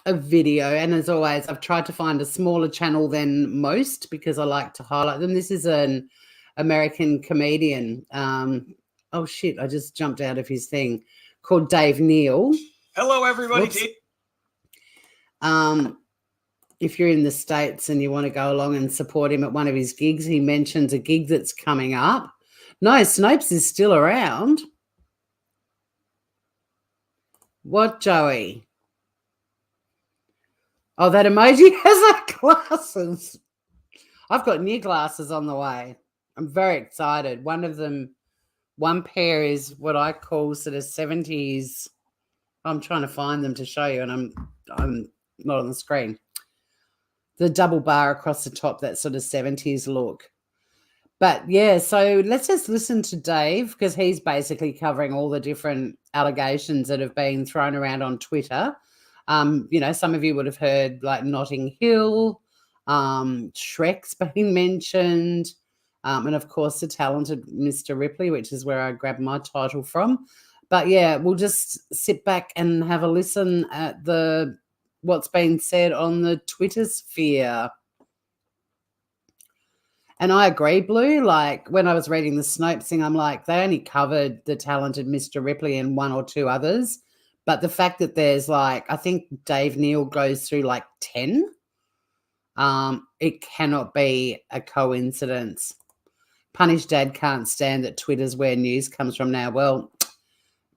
a video, and as always, I've tried to find a smaller channel than most because I like to highlight them. This is an American comedian. Oh shit! I just jumped out of his thing. Called Dave Neal. Hello, everybody. Whoops. If you're in the States and you want to go along and support him at one of his gigs, he mentions a gig that's coming up. No, Snopes is still around. What, Joey? Oh, that emoji has our glasses. I've got new glasses on the way. I'm very excited. One pair is what I call sort of 70s. I'm trying to find them to show you, and I'm not on the screen. The double bar across the top, that sort of 70s look. But yeah, so let's just listen to Dave because he's basically covering all the different allegations that have been thrown around on Twitter. Some of you would have heard like Notting Hill, Shrek's been mentioned, and of course the talented Mr. Ripley, which is where I grabbed my title from. But yeah, we'll just sit back and have a listen at what's been said on the Twitter sphere. And I agree, Blue. Like when I was reading the Snopes thing, I'm like, they only covered the talented Mr. Ripley and one or two others. But the fact that there's like, I think Dave Neal goes through like 10, it cannot be a coincidence. Punish Dad can't stand that Twitter's where news comes from now. Well,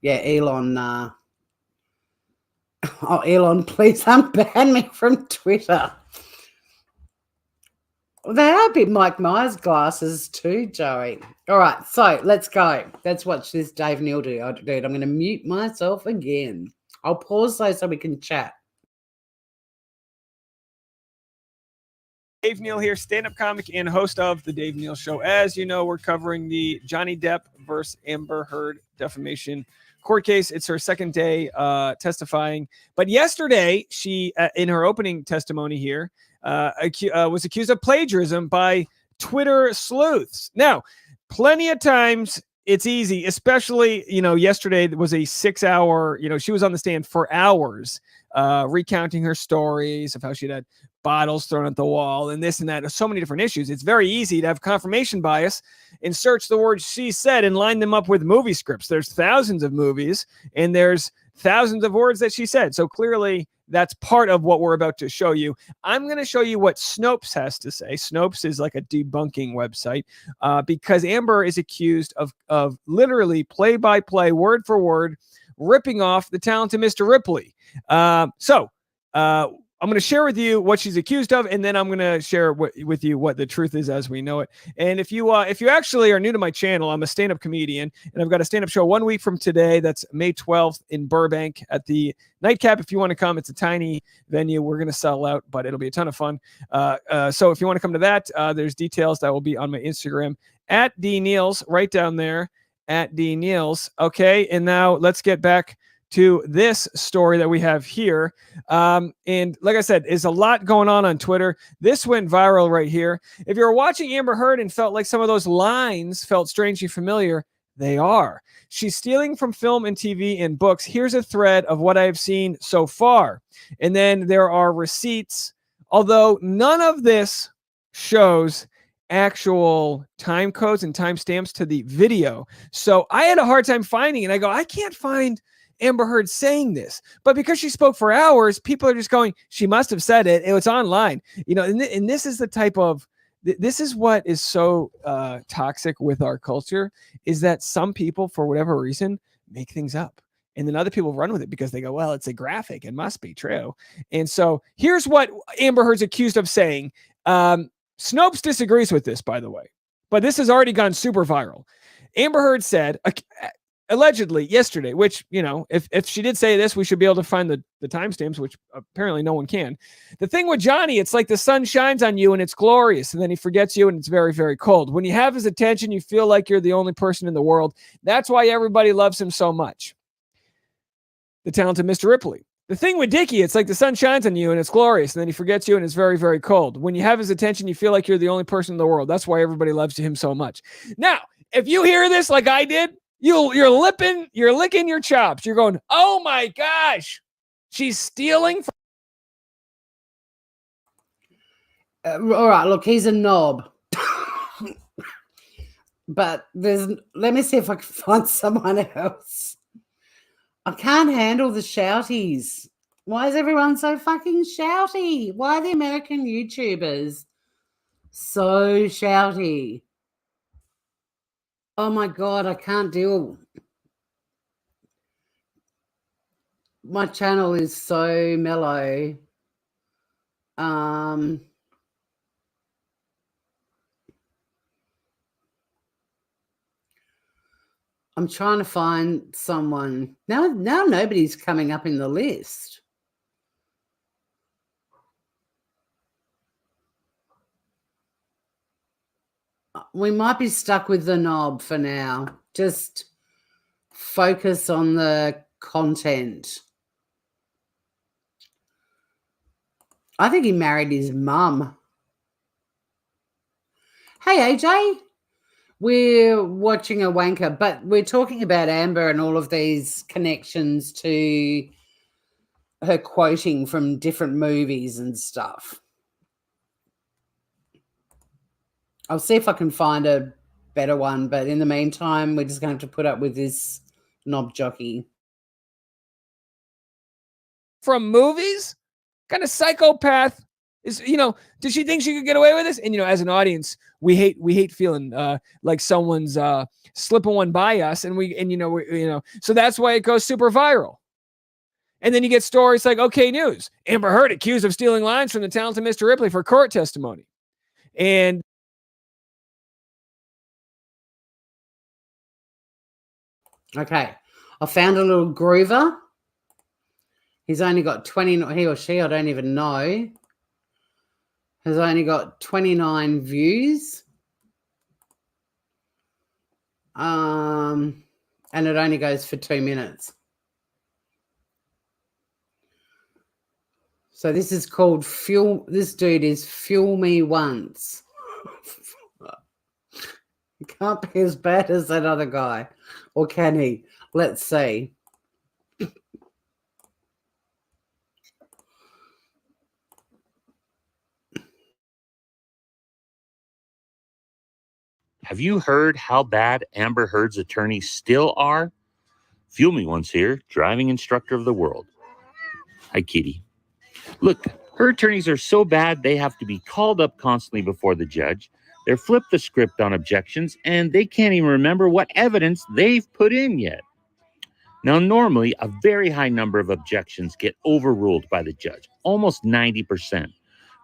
yeah, Elon. Elon, please unban me from Twitter. They are a bit Mike Myers glasses too, Joey. All right, so let's go. Let's watch this Dave Neal do. Dude, I'm going to mute myself again. I'll pause though so we can chat. Dave Neal here, stand-up comic and host of The Dave Neal Show. As you know, we're covering the Johnny Depp versus Amber Heard defamation court case. It's her second day testifying. But yesterday, she, in her opening testimony here, was accused of plagiarism by Twitter sleuths. Now, plenty of times it's easy, especially, yesterday was a 6-hour, she was on the stand for hours recounting her stories of how she'd had bottles thrown at the wall and this and that. So many different issues. It's very easy to have confirmation bias and search the words she said and line them up with movie scripts. There's thousands of movies and there's thousands of words that she said. So clearly that's part of what we're about to show you. I'm going to show you what Snopes has to say. Snopes is like a debunking website because Amber is accused of literally play-by-play, word for word, ripping off the talented Mr. Ripley. I'm going to share with you what she's accused of, and then I'm going to share with you what the truth is as we know it. And if you actually are new to my channel, I'm a stand-up comedian, and I've got a stand-up show 1 week from today. That's May 12th in Burbank at the Nightcap. If you want to come, it's a tiny venue. We're going to sell out, but it'll be a ton of fun. So if you want to come to that, there's details that will be on my Instagram at DNeals, right down there at DNeals. Okay, and now let's get back to this story that we have here. And like I said, there's a lot going on Twitter. This went viral right here. If you're watching Amber Heard and felt like some of those lines felt strangely familiar, they are. She's stealing from film and TV and books. Here's a thread of what I've seen so far. And then there are receipts, although none of this shows actual time codes and timestamps to the video. So I had a hard time finding it. I go, I can't find Amber Heard saying this, but because she spoke for hours, people are just going, she must have said it. It's online, and this is the type of, this is what is so toxic with our culture, is that some people, for whatever reason, make things up. And then other people run with it because they go, well, it's a graphic. It must be true. And so here's what Amber Heard's accused of saying. Snopes disagrees with this, by the way, but this has already gone super viral. Amber Heard said, allegedly yesterday, which, if she did say this, we should be able to find the timestamps, which apparently no one can. The thing with Johnny, it's like the sun shines on you and it's glorious, and then he forgets you and it's very, very cold. When you have his attention, you feel like you're the only person in the world. That's why everybody loves him so much. The talented Mr. Ripley. The thing with Dickie, it's like the sun shines on you and it's glorious, and then he forgets you and it's very, very cold. When you have his attention, you feel like you're the only person in the world. That's why everybody loves him so much. Now, if you hear this like I did, you're licking your chops. You're going, oh my gosh, she's stealing from All right, look, he's a knob. But let me see if I can find someone else. I can't handle the shouties. Why is everyone so fucking shouty? Why are the American YouTubers so shouty? Oh my God, I can't deal. My channel is so mellow. I'm trying to find someone. Now nobody's coming up in the list. We might be stuck with the knob for now. Just focus on the content. I think he married his mum. Hey, AJ. We're watching a wanker, but we're talking about Amber and all of these connections to her quoting from different movies and stuff. I'll see if I can find a better one, but in the meantime, we're just going to have to put up with this knob jockey. From movies? What kind of psychopath is, did she think she could get away with this? And, as an audience, we hate feeling like someone's slipping one by us. So that's why it goes super viral. And then you get stories like, okay, news. Amber Heard accused of stealing lines from the talented Mr. Ripley for court testimony. And okay, I found a little groover. He's only got 20, he or she, I don't even know, has only got 29 views. And it only goes for 2 minutes. So this is called this dude is Fuel Me Once. He can't be as bad as that other guy. Or can he? Let's see. Have you heard how bad Amber Heard's attorneys still are? Fuel Me Once here, driving instructor of the world. Hi, kitty. Look, her attorneys are so bad they have to be called up constantly before the judge. They're flipped the script on objections, and they can't even remember what evidence they've put in yet. Now, normally, a very high number of objections get overruled by the judge, almost 90%.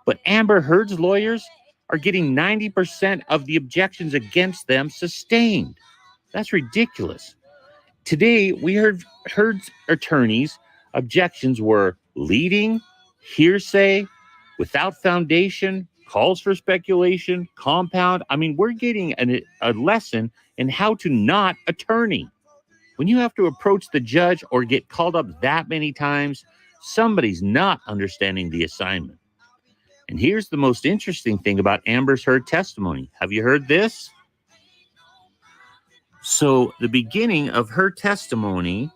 But Amber Heard's lawyers are getting 90% of the objections against them sustained. That's ridiculous. Today, we heard Heard's attorneys' objections were leading, hearsay, without foundation, calls for speculation, compound. I mean, we're getting a lesson in how to not attorney. When you have to approach the judge or get called up that many times, somebody's not understanding the assignment. And here's the most interesting thing about Amber's Heard testimony. Have you heard this? So the beginning of her testimony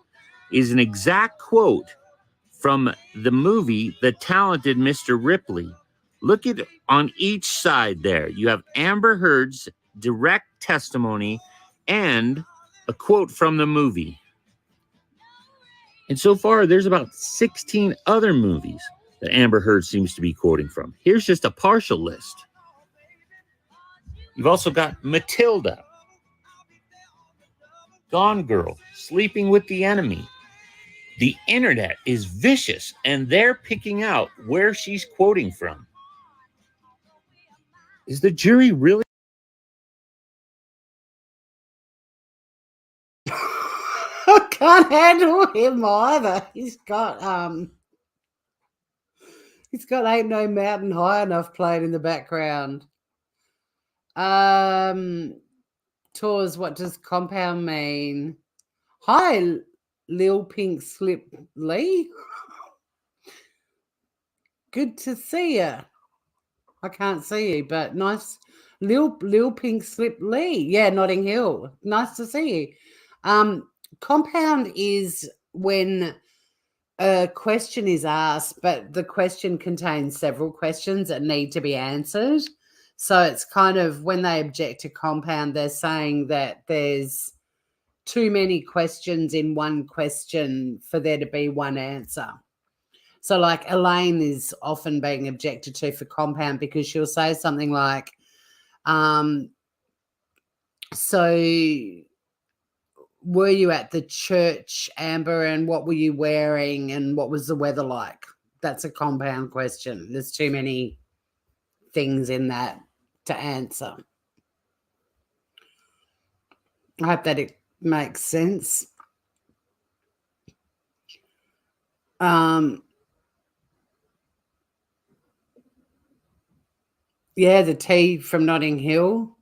is an exact quote from the movie, The Talented Mr. Ripley. Look at on each side there. You have Amber Heard's direct testimony and a quote from the movie. And so far, there's about 16 other movies that Amber Heard seems to be quoting from. Here's just a partial list. You've also got Matilda, Gone Girl, Sleeping with the Enemy. The internet is vicious, and they're picking out where she's quoting from. Is the jury really? I can't handle him either. He's got Ain't No Mountain High Enough playing in the background. Tours, what does compound mean? Hi, Lil Pink Slip Lee. Good to see you. I can't see you, but nice. Lil Pink Slip Lee. Yeah, Notting Hill. Nice to see you. Compound is when a question is asked, but the question contains several questions that need to be answered. So it's kind of when they object to compound, they're saying that there's too many questions in one question for there to be one answer. So like Elaine is often being objected to for compound because she'll say something like, so were you at the church, Amber, and what were you wearing and what was the weather like? That's a compound question. There's too many things in that to answer. I hope that it makes sense. Yeah, the tea from Notting Hill.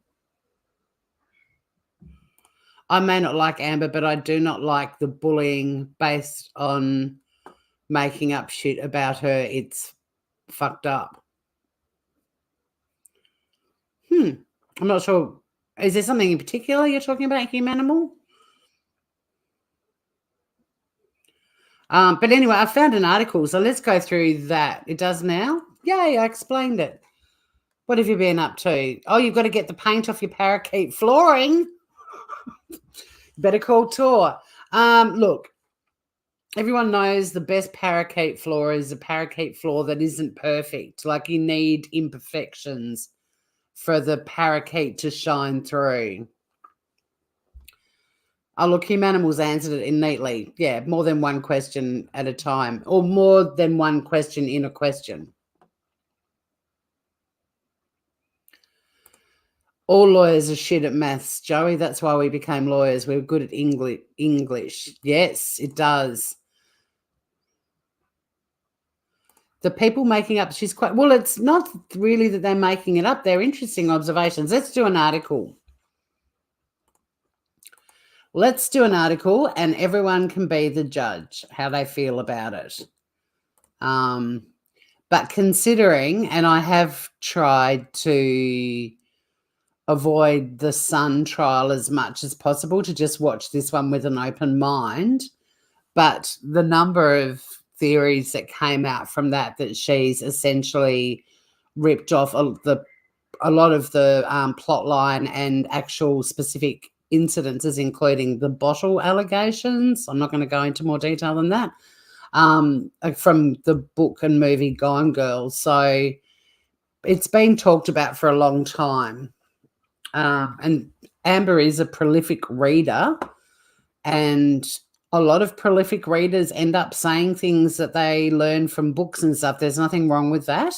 I may not like Amber, but I do not like the bullying based on making up shit about her. It's fucked up. I'm not sure. Is there something in particular you're talking about, Humanimal? But anyway, I found an article, so let's go through that. It does now? Yay, I explained it. What have you been up to? Oh, you've got to get the paint off your parakeet flooring. Better call Tor. Look, everyone knows the best parakeet floor is a parakeet floor that isn't perfect. Like you need imperfections for the parakeet to shine through. Oh, look, Humanimal's answered it neatly. Yeah, more than one question at a time, or more than one question in a question. All lawyers are shit at maths, Joey. That's why we became lawyers. We were good at English. Yes, it does. The people making up, she's quite, well, it's not really that they're making it up. They're interesting observations. Let's do an article. Let's do an article and everyone can be the judge, how they feel about it. But considering, and I have tried to avoid the Sun trial as much as possible to just watch this one with an open mind, but the number of theories that came out from that she's essentially ripped off a lot of the plot line and actual specific incidences, including the bottle allegations. I'm not going to go into more detail than that, from the book and movie Gone Girl. So it's been talked about for a long time. And Amber is a prolific reader, and a lot of prolific readers end up saying things that they learn from books and stuff. There's nothing wrong with that.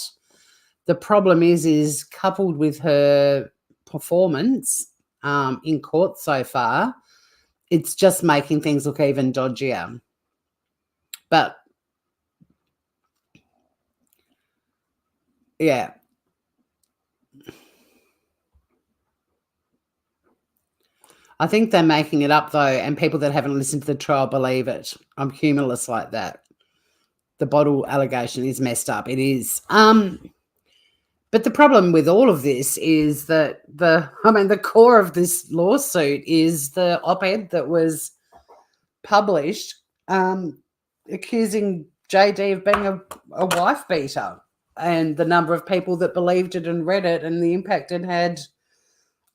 The problem is coupled with her performance in court so far, it's just making things look even dodgier. But yeah. I think they're making it up, though, and people that haven't listened to the trial believe it. I'm humorless like that. The bottle allegation is messed up. It is. But the problem with all of this is that the core of this lawsuit is the op-ed that was published accusing JD of being a wife beater, and the number of people that believed it and read it and the impact it had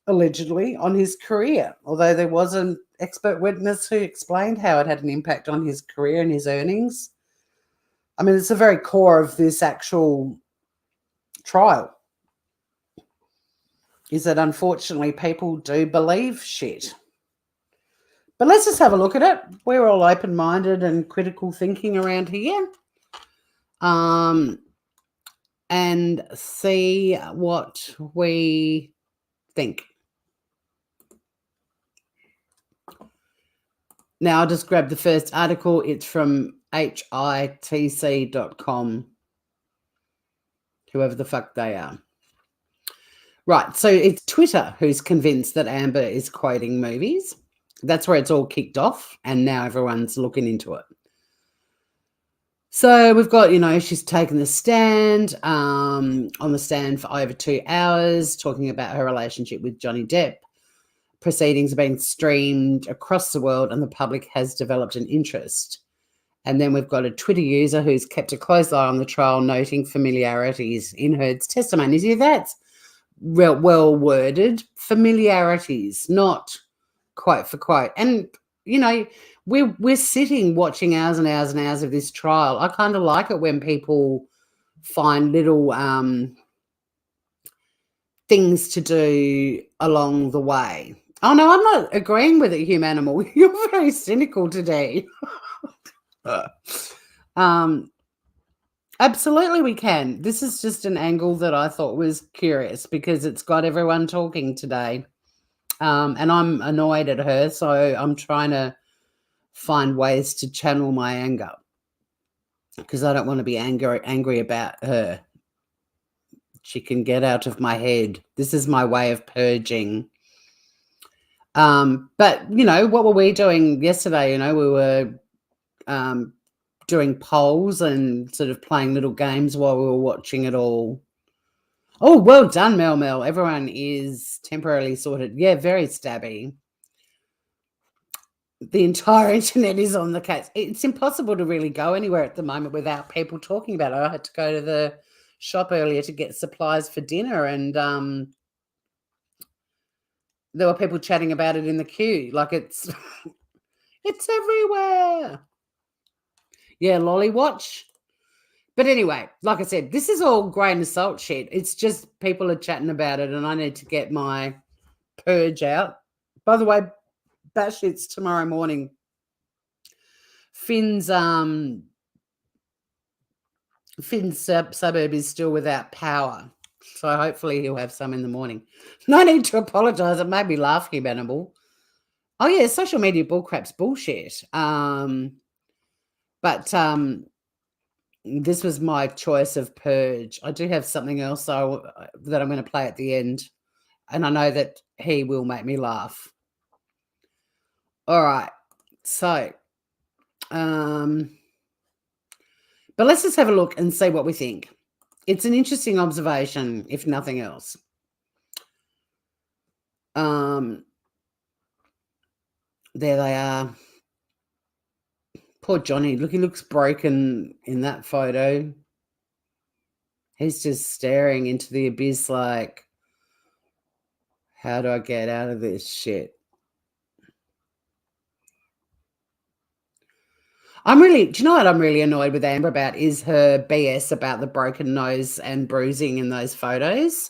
allegedly on his career, although there was an expert witness who explained how it had an impact on his career and his earnings. I mean, it's the very core of this actual trial, is that unfortunately people do believe shit. But let's just have a look at it. We're all open-minded and critical thinking around here, and see what we think. Now, I'll just grab the first article. It's from hitc.com, whoever the fuck they are. Right, so it's Twitter who's convinced that Amber is quoting movies. That's where it's all kicked off, and now everyone's looking into it. So we've got, she's taken the stand, on the stand for over 2 hours, talking about her relationship with Johnny Depp. Proceedings are being streamed across the world and the public has developed an interest. And then we've got a Twitter user who's kept a close eye on the trial, noting familiarities in Heard's testimony. See, that's well worded. Familiarities, not quote for quote. And, you know, we're sitting watching hours and hours and hours of this trial. I kind of like it when people find little things to do along the way. Oh, no, I'm not agreeing with it, Humanimal. You're very cynical today. Absolutely we can. This is just an angle that I thought was curious because it's got everyone talking today. And I'm annoyed at her, so I'm trying to find ways to channel my anger because I don't want to be angry about her. She can get out of my head. This is my way of purging. But, you know, what were we doing yesterday? You know, we were doing polls and sort of playing little games while we were watching it all. Oh, well done, Mel. Everyone is temporarily sorted. Yeah, very stabby. The entire internet is on the case. It's impossible to really go anywhere at the moment without people talking about it. I had to go to the shop earlier to get supplies for dinner, and there were people chatting about it in the queue. Like it's everywhere. Yeah, lolly watch. But anyway, like I said, this is all grain of salt shit. It's just people are chatting about it, and I need to get my purge out. By the way, batshit's tomorrow morning. Finn's suburb is still without power, so hopefully he'll have some in the morning. No need to apologise. It made me laugh, Humanimal. Oh yeah, social media bullcrap's bullshit. But this was my choice of purge. I do have something else that I'm going to play at the end, and I know that he will make me laugh. All right, so but let's just have a look and see what we think. It's an interesting observation, if nothing else. There they are. Poor Johnny. Look, he looks broken in that photo. He's just staring into the abyss like, how do I get out of this shit? Do you know what I'm really annoyed with Amber about is her BS about the broken nose and bruising in those photos.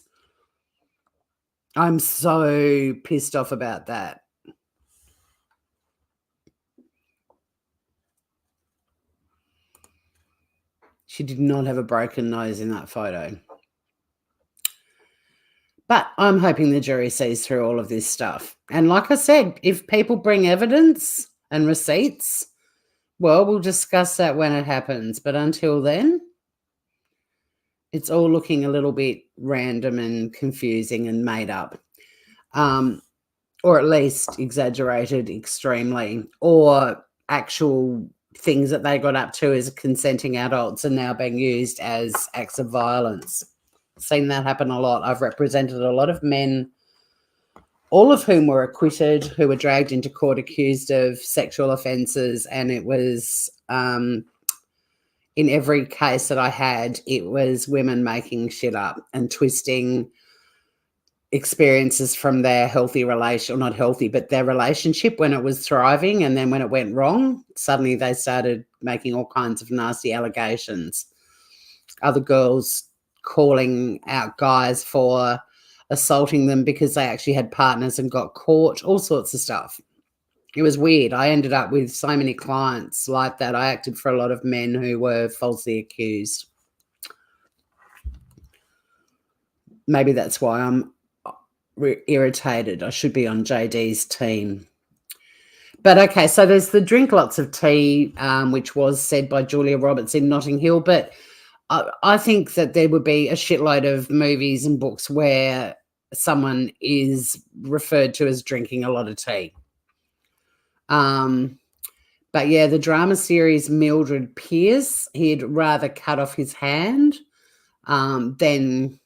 I'm so pissed off about that. She did not have a broken nose in that photo. But I'm hoping the jury sees through all of this stuff. And like I said, if people bring evidence and receipts, well, we'll discuss that when it happens. But until then, it's all looking a little bit random and confusing and made up. Or at least exaggerated extremely. Or actual things that they got up to as consenting adults are now being used as acts of violence. Seen that happen a lot. I've represented a lot of men, all of whom were acquitted, who were dragged into court accused of sexual offences, and it was in every case that I had, it was women making shit up and twisting experiences from their healthy relation, or not healthy, but their relationship when it was thriving, and then when it went wrong, suddenly they started making all kinds of nasty allegations. Other girls calling out guys for assaulting them because they actually had partners and got caught, all sorts of stuff. It was weird. I ended up with so many clients like that. I acted for a lot of men who were falsely accused. Maybe that's why I'm irritated. I should be on JD's team. But okay, so there's the drink lots of tea, which was said by Julia Roberts in Notting Hill. But I think that there would be a shitload of movies and books where someone is referred to as drinking a lot of tea. But yeah, the drama series Mildred Pierce, he'd rather cut off his hand than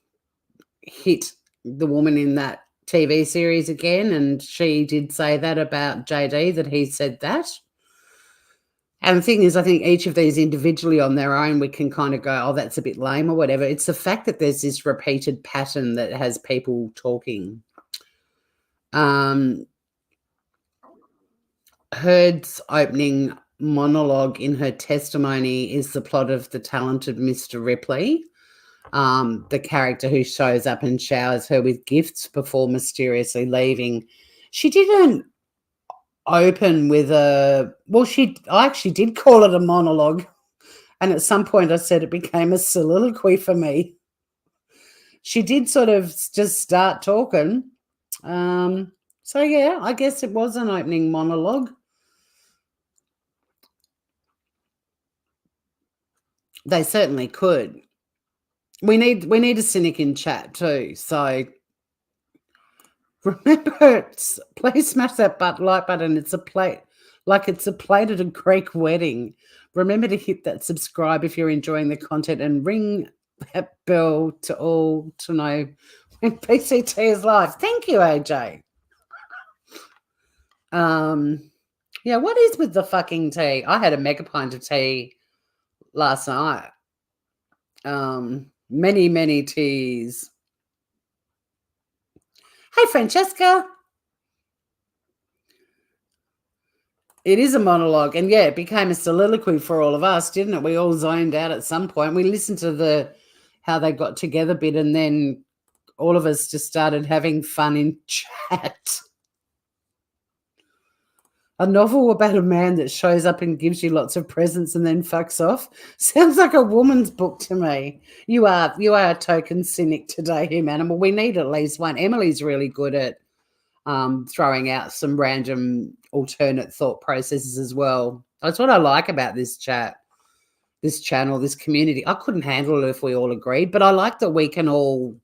hit the woman in that TV series again. And she did say that about JD, that he said that. And the thing is, I think each of these individually on their own, we can kind of go, oh, that's a bit lame or whatever. It's the fact that there's this repeated pattern that has people talking. Heard's opening monologue in her testimony is the plot of The Talented Mr. Ripley, the character who shows up and showers her with gifts before mysteriously leaving. She didn't open with I actually did call it a monologue, and at some point I said it became a soliloquy for me. She did sort of just start talking. So yeah, I guess it was an opening monologue. They certainly could. We need a cynic in chat too. So remember, please smash that like button. It's a plate at a Greek wedding. Remember to hit that subscribe if you're enjoying the content, and ring that bell to all to know when PCT is live. Thank you, AJ. Yeah, what is with the fucking tea? I had a mega pint of tea last night. Many teas. Hey, Francesca. It is a monologue, and yeah, it became a soliloquy for all of us, didn't it? We all zoned out at some point. We listened to how they got together bit, and then all of us just started having fun in chat. A novel about a man that shows up and gives you lots of presents and then fucks off. Sounds like a woman's book to me. You are a token cynic today, Humanimal. We need at least one. Emily's really good at throwing out some random alternate thought processes as well. That's what I like about this chat, this channel, this community. I couldn't handle it if we all agreed, but I like that we can all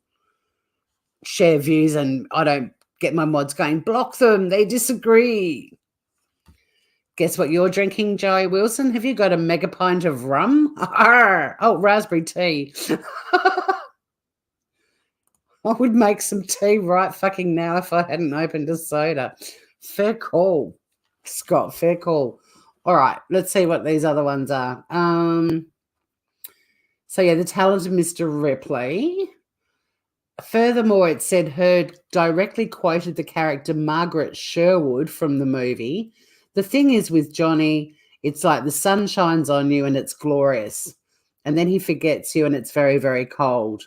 share views and I don't get my mods going, block them, they disagree. Guess what you're drinking, Joey Wilson? Have you got a mega pint of rum? Oh, raspberry tea. I would make some tea right fucking now if I hadn't opened a soda. Fair call, Scott, fair call. All right, let's see what these other ones are. So, yeah, The Talented Mr. Ripley. Furthermore, it said Heard directly quoted the character Margaret Sherwood from the movie. The thing is with Johnny, it's like the sun shines on you and it's glorious. And then he forgets you and it's very, very cold.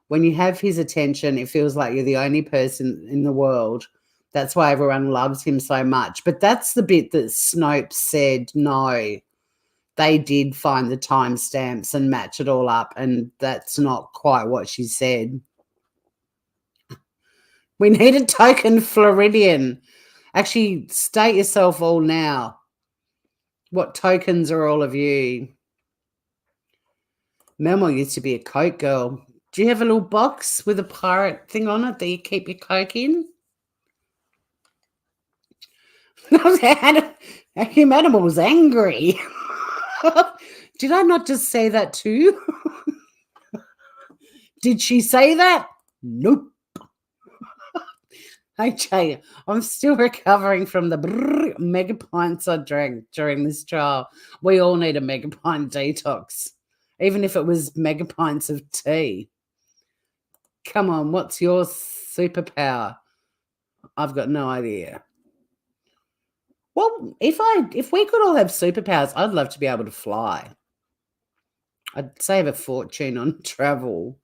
When you have his attention, it feels like you're the only person in the world. That's why everyone loves him so much. But that's the bit that Snopes said, no, they did find the timestamps and match it all up. And that's not quite what she said. We need a token Floridian. Actually, state yourself all now. What tokens are all of you? Memo used to be a Coke girl. Do you have a little box with a pirate thing on it that you keep your Coke in? Humanimal was angry. Did I not just say that too? Did she say that? Nope. Okay, I'm still recovering from the mega pints I drank during this trial. We all need a mega pint detox, even if it was mega pints of tea. Come on, what's your superpower? I've got no idea. Well, if we could all have superpowers, I'd love to be able to fly. I'd save a fortune on travel.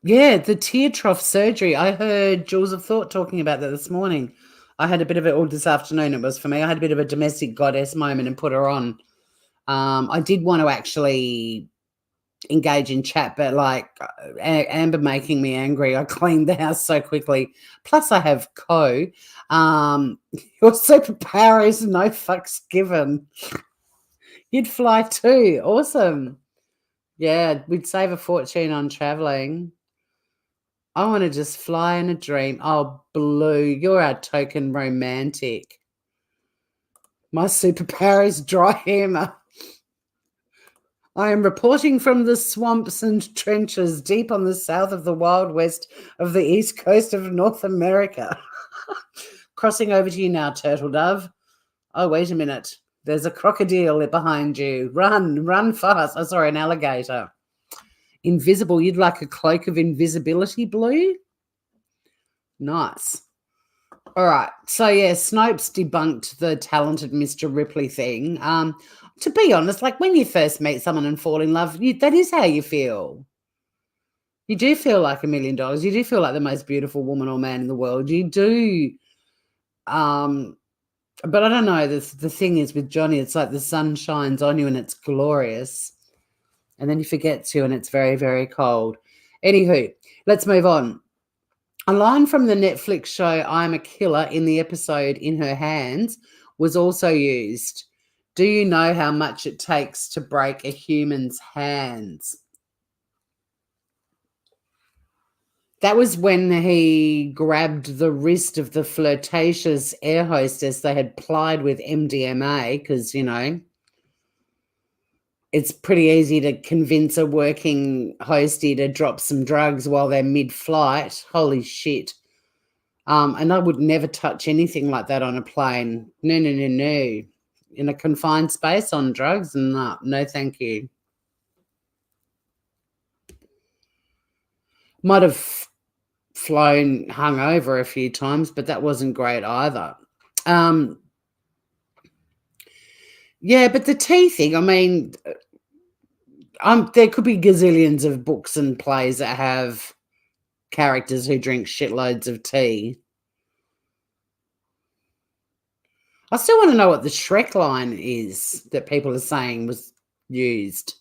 Yeah, the tear trough surgery. I heard Jules of Thought talking about that this morning. I had a bit of it all this afternoon. It was for me. I had a bit of a domestic goddess moment and put her on. I did want to actually engage in chat, but like Amber making me angry, I cleaned the house so quickly. Plus I have your superpower is no fucks given. You'd fly too. Awesome. Yeah, we'd save a fortune on traveling. I want to just fly in a dream. Oh, Blue, you're our token romantic. My superpower is dry humor. I am reporting from the swamps and trenches deep on the south of the wild west of the east coast of North America. crossing over to you now, Turtle Dove. Oh, wait a minute. There's a crocodile behind you. Run fast. Oh, sorry, an alligator. Invisible. You'd like a cloak of invisibility, Blue? Nice. All right. So, yeah, Snopes debunked the talented Mr. Ripley thing. To be honest, like when you first meet someone and fall in love, that is how you feel. You do feel like $1 million. You do feel like the most beautiful woman or man in the world. You do. But I don't know. The thing is with Johnny, it's like the sun shines on you and it's glorious. And then he forgets you and it's very, very cold. Anywho, let's move on. A line from the Netflix show I'm a Killer in the episode In Her Hands was also used. Do you know how much it takes to break a human's hands? That was when he grabbed the wrist of the flirtatious air hostess they had plied with MDMA because, you know, it's pretty easy to convince a working hostie to drop some drugs while they're mid-flight. Holy shit. And I would never touch anything like that on a plane. No. In a confined space on drugs? No, thank you. Might have flown hungover a few times, but that wasn't great either. Yeah, but the tea thing, I mean, there could be gazillions of books and plays that have characters who drink shitloads of tea. I still want to know what the Shrek line is that people are saying was used.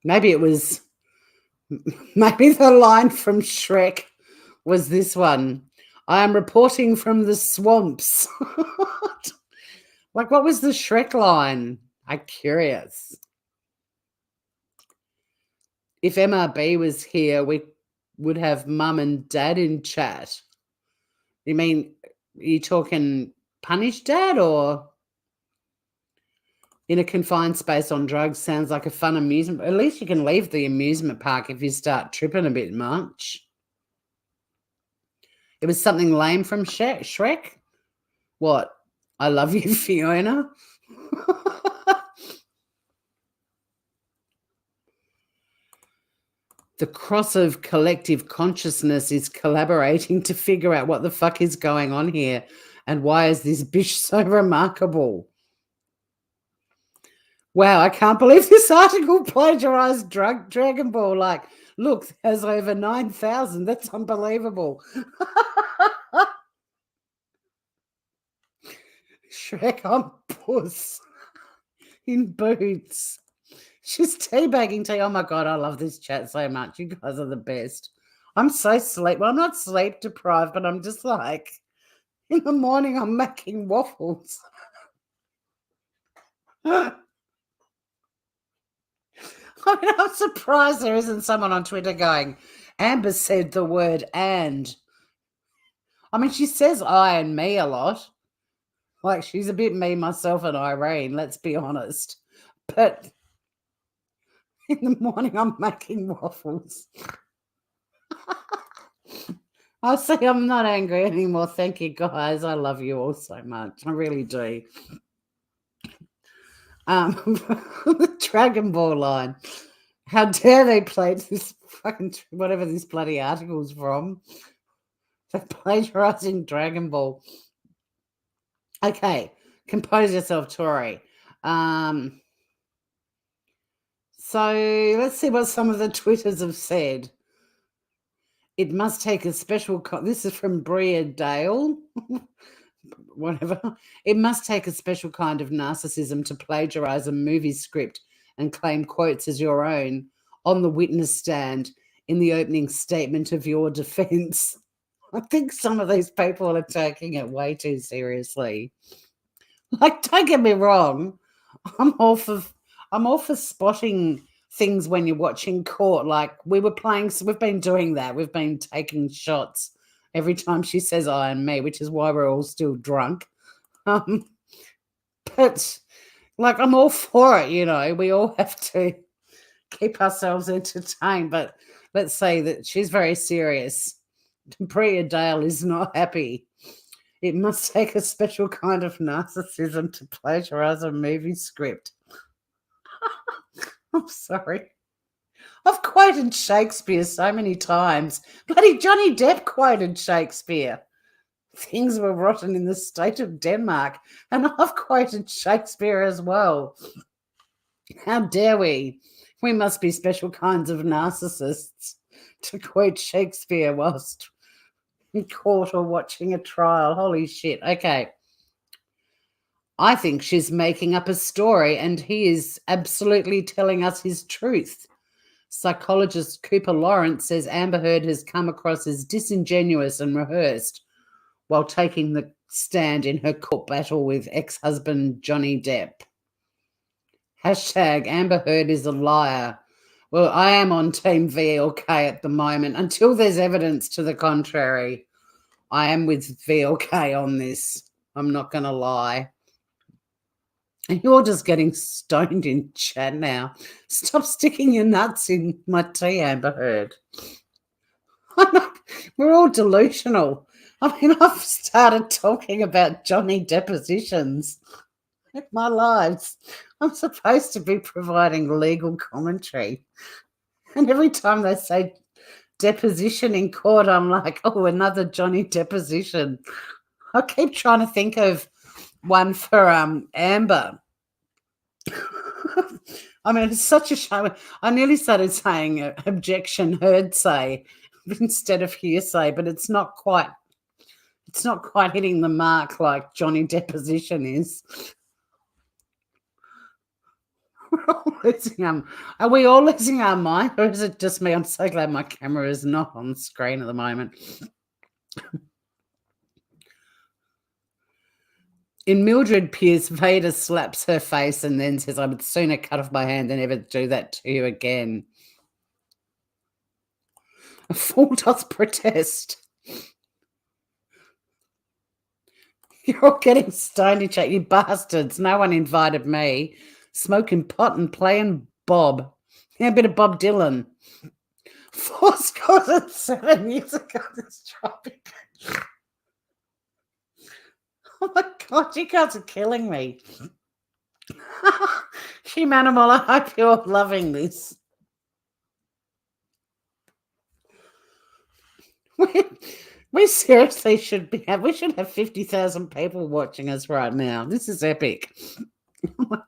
Maybe the line from Shrek was this one. I am reporting from the swamps. Like, what was the Shrek line? I'm curious. If MRB was here, we would have mum and dad in chat. You mean, are you talking punish dad or in a confined space on drugs? Sounds like a fun amusement. At least you can leave the amusement park if you start tripping a bit much. It was something lame from Shrek. What? I love you, Fiona. The cross of collective consciousness is collaborating to figure out what the fuck is going on here and why is this bitch so remarkable. Wow, I can't believe this article plagiarized Dragon Ball. Like, look, has over 9,000. That's unbelievable. Shrek on puss in boots. She's teabagging tea. Oh, my God, I love this chat so much. You guys are the best. I'm so Well, I'm not sleep deprived, but I'm just like, in the morning I'm making waffles. I mean, I'm surprised there isn't someone on Twitter going, Amber said the word and. I mean, she says I and me a lot. Like, she's a bit me, myself, and Irene, let's be honest. But in the morning, I'm making waffles. I say I'm not angry anymore. Thank you, guys. I love you all so much. I really do. The Dragon Ball line. How dare they play this fucking whatever this bloody article's from? They're plagiarizing Dragon Ball. Okay, compose yourself, Tori. So let's see what some of the Twitters have said. It must take a special... this is from Bria Dale. Whatever. It must take a special kind of narcissism to plagiarize a movie script and claim quotes as your own on the witness stand in the opening statement of your defense. I think some of these people are taking it way too seriously. Like, don't get me wrong. I'm all for spotting things when you're watching court. Like, we've been doing that. We've been taking shots every time she says I and me, which is why we're all still drunk. But, like, I'm all for it, you know. We all have to keep ourselves entertained. But let's say that she's very serious. Bria Dale is not happy. It must take a special kind of narcissism to plagiarize a movie script. I'm sorry. I've quoted Shakespeare so many times. Bloody Johnny Depp quoted Shakespeare. Things were rotten in the state of Denmark, and I've quoted Shakespeare as well. How dare we? We must be special kinds of narcissists to quote Shakespeare whilst in court or watching a trial. Holy shit. Okay. I think she's making up a story and he is absolutely telling us his truth. Psychologist Cooper Lawrence says Amber Heard has come across as disingenuous and rehearsed while taking the stand in her court battle with ex-husband Johnny Depp. Hashtag Amber Heard is a liar. Well, I am on Team VLK at the moment. Until there's evidence to the contrary, I am with VLK on this. I'm not going to lie. And you're just getting stoned in chat now. Stop sticking your nuts in my tea, Amber Heard. We're all delusional. I mean, I've started talking about Johnny depositions in my lives. I'm supposed to be providing legal commentary. And every time they say deposition in court, I'm like, oh, another Johnny deposition. I keep trying to think of one for Amber. I mean, it's such a shame. I nearly started saying objection Heardsay instead of hearsay, but it's not quite hitting the mark like Johnny deposition is. Are we all losing our mind, or is it just me? I'm so glad my camera is not on screen at the moment. In Mildred Pierce, Vader slaps her face and then says, I would sooner cut off my hand than ever do that to you again. A fool does protest. You're all getting stoned in chat, you bastards. No one invited me. Smoking pot and playing Bob. Yeah, a bit of Bob Dylan. 4 scores and 7 years ago, this topic. Oh my God, you guys are killing me. Humanimal, I hope you're loving this. We seriously should have 50,000 people watching us right now. This is epic. Oh my God.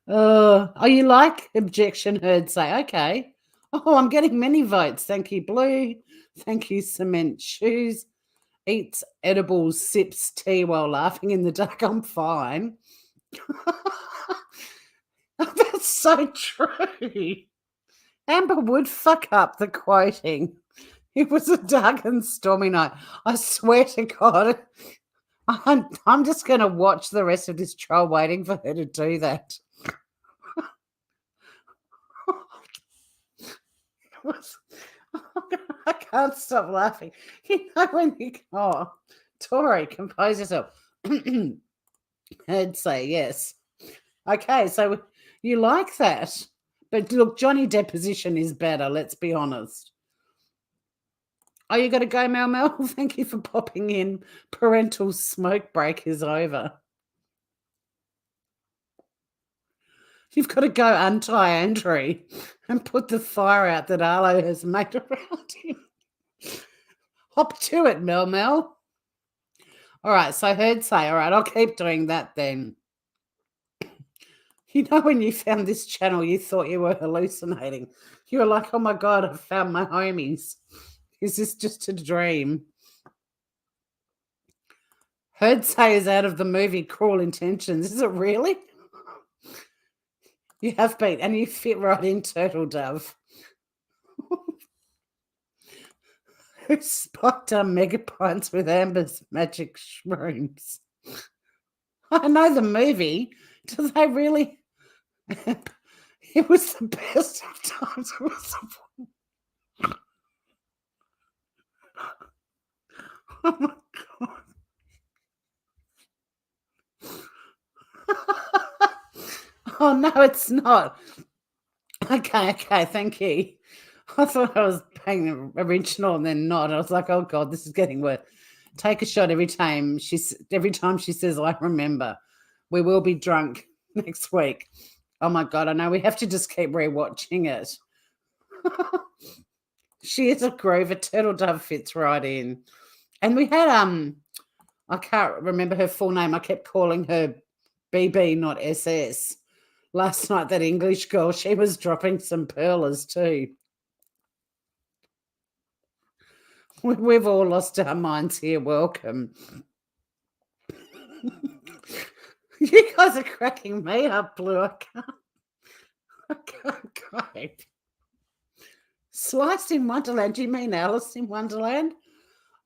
Oh, you like objection Heardsay? Okay. Oh, I'm getting many votes. Thank you, Blue. Thank you, Cement Shoes. Eats edibles, sips tea while laughing in the dark. I'm fine. That's so true. Amber would fuck up the quoting. It was a dark and stormy night. I swear to God, I'm just going to watch the rest of this trial waiting for her to do that. I can't stop laughing. You know when you go, Tori, compose yourself. Heardsay, yes. Okay, so you like that. But look, Johnny deposition is better, let's be honest. Oh, you got to go, Mel Mel? Thank you for popping in. Parental smoke break is over. You've got to go anti-Andrew and put the fire out that Arlo has made around him. Hop to it, Mel Mel. All right, so Heardsay. All right, I'll keep doing that then. You know when you found this channel, you thought you were hallucinating. You were like, oh, my God, I found my homies. Is this just a dream? Heardsay is out of the movie Cruel Intentions. Is it really? You have been, and you fit right in, Turtle Dove. Who spiked our mega pints with Amber's magic shrooms? I know the movie. Do they really? It was the best of times. It was the... Oh my God. Oh, no, it's not. Okay, thank you. I thought I was paying the original and then not. I was like, oh God, this is getting worse. Take a shot every time she says, I remember. We will be drunk next week. Oh my God, I know we have to just keep rewatching it. She is a Grover. Turtle Dove fits right in. And we had I can't remember her full name. I kept calling her BB, not SS. Last night, that English girl, she was dropping some pearlers too. We've all lost our minds here. Welcome. You guys are cracking me up, Blue. I can't cope. Sliced in Wonderland. Do you mean Alice in Wonderland?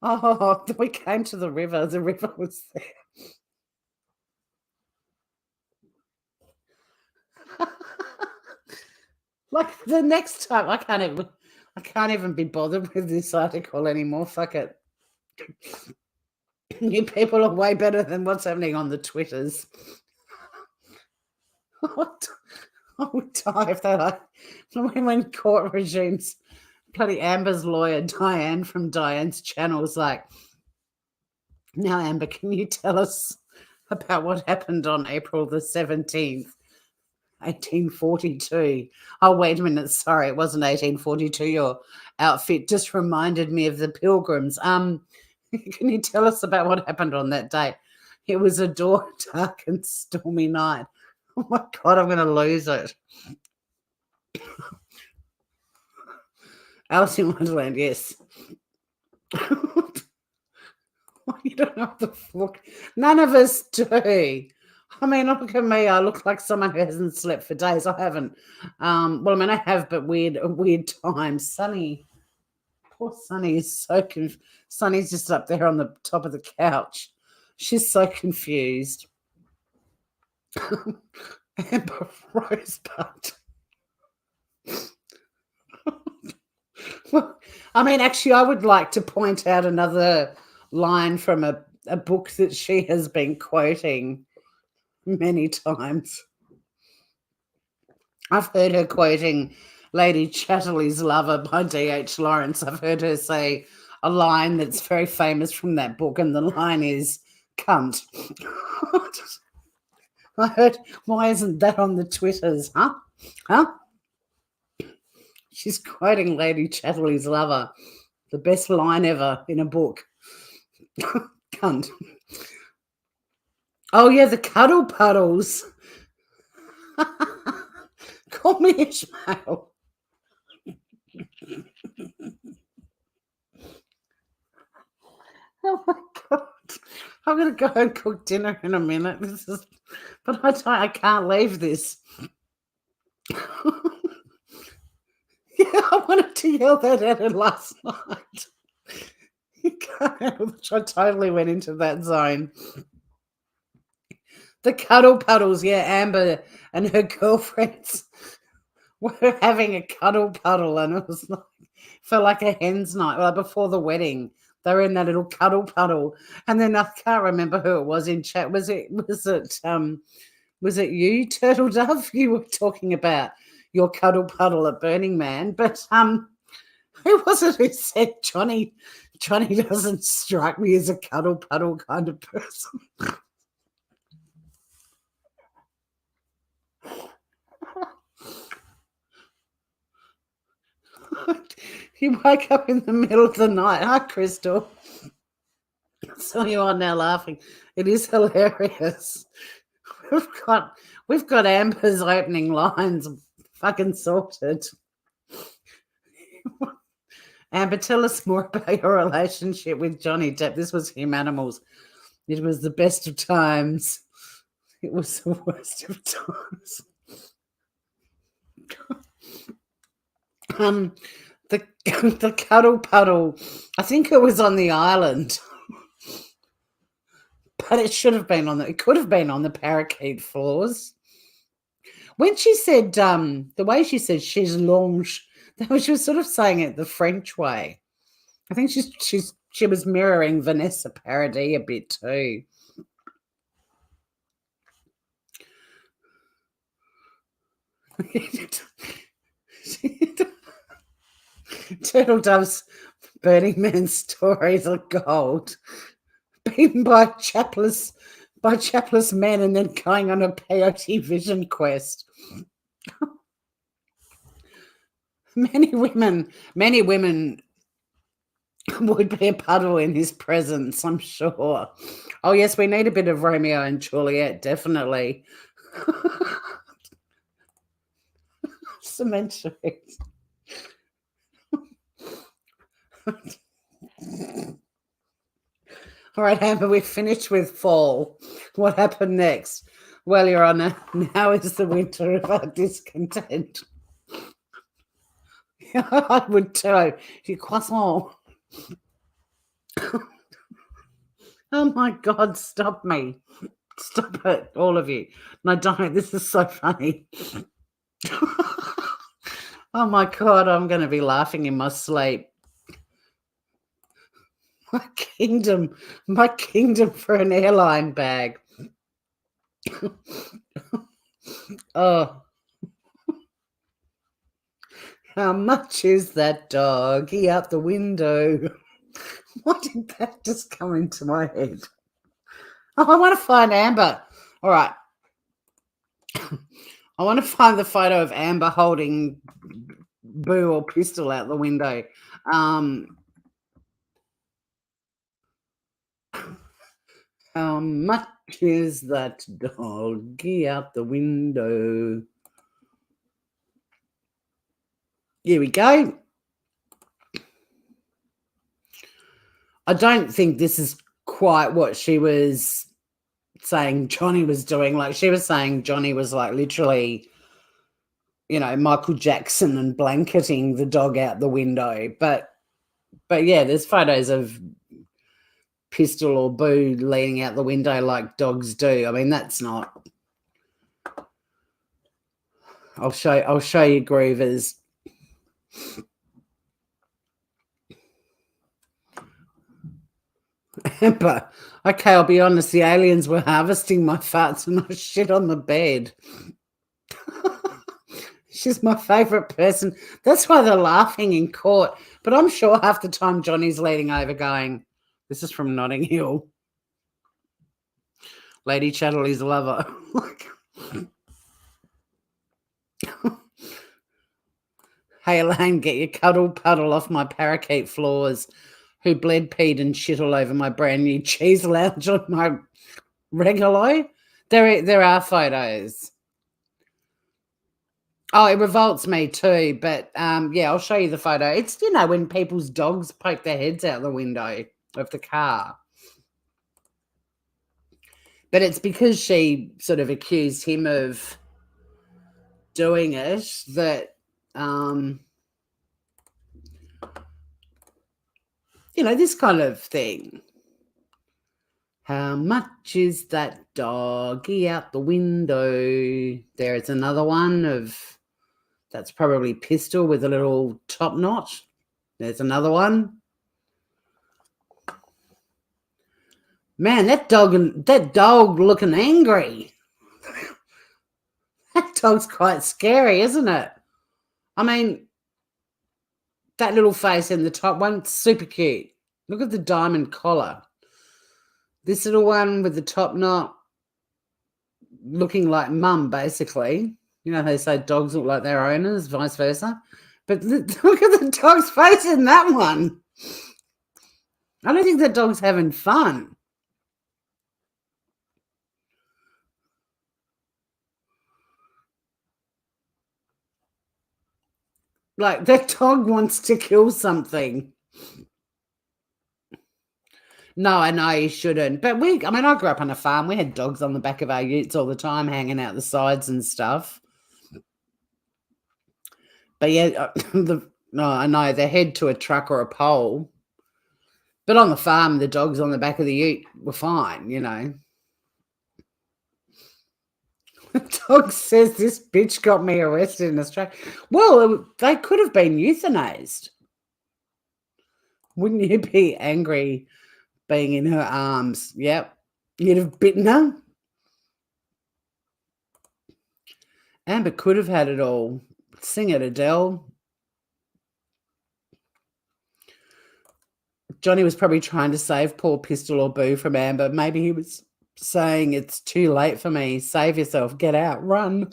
Oh, we came to the river. The river was there. Like the next time, I can't even be bothered with this article anymore. Fuck it. You people are way better than what's happening on the Twitters. I would die if they like when court regimes. Bloody Amber's lawyer, Diane from Diane's channel, was like, now, Amber, can you tell us about what happened on April the 17th, 1842? Oh, wait a minute. Sorry, it wasn't 1842. Your outfit just reminded me of the Pilgrims. Can you tell us about what happened on that day? It was a dark and stormy night. Oh, my God, I'm going to lose it. Alice in Wonderland, yes. You don't know the fuck. None of us do. I mean, look at me. I look like someone who hasn't slept for days. I haven't. Well, I mean, I have, but weird times. Sunny, poor Sunny is so Sunny's just up there on the top of the couch. She's so confused. Amber Rosebud. Well, I mean, actually, I would like to point out another line from a book that she has been quoting many times. I've heard her quoting Lady Chatterley's Lover by D.H. Lawrence. I've heard her say a line that's very famous from that book, and the line is, cunt. I heard, why isn't that on the Twitters? Huh? She's quoting Lady Chatterley's Lover, the best line ever in a book. Cunt. Oh, yeah, the Cuddle Puddles. Call me Ishmael. Oh, my God. I'm going to go and cook dinner in a minute. But I can't leave this. Yeah, I wanted to yell that at her last night. You can't, I totally went into that zone. The Cuddle Puddles, yeah, Amber and her girlfriends were having a cuddle puddle, and it was like, felt like a hen's night. Well, before the wedding, they were in that little cuddle puddle, and then I can't remember who it was in chat. Was it you, Turtle Dove? You were talking about your cuddle puddle at Burning Man, but who was it who said Johnny doesn't strike me as a cuddle puddle kind of person? You wake up in the middle of the night, huh, Crystal? So you are now laughing. It is hilarious. We've got Amber's opening lines fucking sorted. Amber, tell us more about your relationship with Johnny Depp. This was him animals. It was the best of times. It was the worst of times. The cuddle puddle, I think it was on the island. But it should have been it could have been on the parakeet floors. When she said, the way she said she's longe, she was sort of saying it the French way. I think she was mirroring Vanessa Paradis a bit too. Turtle Dove's Burning Man stories are gold. Beaten by chapless men and then going on a peyote vision quest. Many women would be a puddle in his presence, I'm sure. Oh yes, we need a bit of Romeo and Juliet, definitely. Cement sheets. All right, Amber, we've finished with fall. What happened next? Well, Your Honour, now is the winter of our discontent. I would too. You croissant. Oh my God, stop me. Stop it, all of you. No, don't. This is so funny. Oh my God, I'm going to be laughing in my sleep. My kingdom for an airline bag. Oh. How much is that doggy out the window? Why did that just come into my head? Oh, I want to find Amber. All right. I want to find the photo of Amber holding Boo or Pistol out the window. How much is that doggy out the window? Here we go. I don't think this is quite what she was saying Johnny was doing. Like, she was saying Johnny was like literally, you know, Michael Jackson and blanketing the dog out the window. But yeah, there's photos of Pistol or Boo leaning out the window like dogs do. I mean, that's not. I'll show you Groovers. But okay, I'll be honest, the aliens were harvesting my farts and I shit on the bed. She's my favourite person. That's why they're laughing in court. But I'm sure half the time Johnny's leaning over going, this is from Notting Hill. Lady Chatterley's lover. Hey, Elaine, get your cuddle puddle off my parakeet floors, who bled, peed and shit all over my brand new cheese lounge on my Regalo. There are photos. Oh, it revolts me too, but yeah, I'll show you the photo. It's, you know, when people's dogs poke their heads out the window of the car. But it's because she sort of accused him of doing it that, you know, this kind of thing. How much is that doggy out the window? There's another one of, that's probably Pistol with a little top knot. There's another one. Man, that dog looking angry. That dog's quite scary, isn't it? I mean, that little face in the top one, super cute. Look at the diamond collar. This little one with the top knot looking like mum, basically. You know, they say dogs look like their owners, vice versa. But look at the dog's face in that one. I don't think that dog's having fun. Like, that dog wants to kill something. No, I know you shouldn't. But I mean, I grew up on a farm. We had dogs on the back of our utes all the time, hanging out the sides and stuff. But yeah, no, I know, they head to a truck or a pole. But on the farm, the dogs on the back of the ute were fine, you know. The dog says this bitch got me arrested in Australia. Well, they could have been euthanized. Wouldn't you be angry being in her arms? Yep. You'd have bitten her. Amber could have had it all. Sing it, Adele. Johnny was probably trying to save poor Pistol or Boo from Amber. Maybe he was saying, it's too late for me. Save yourself. Get out. Run.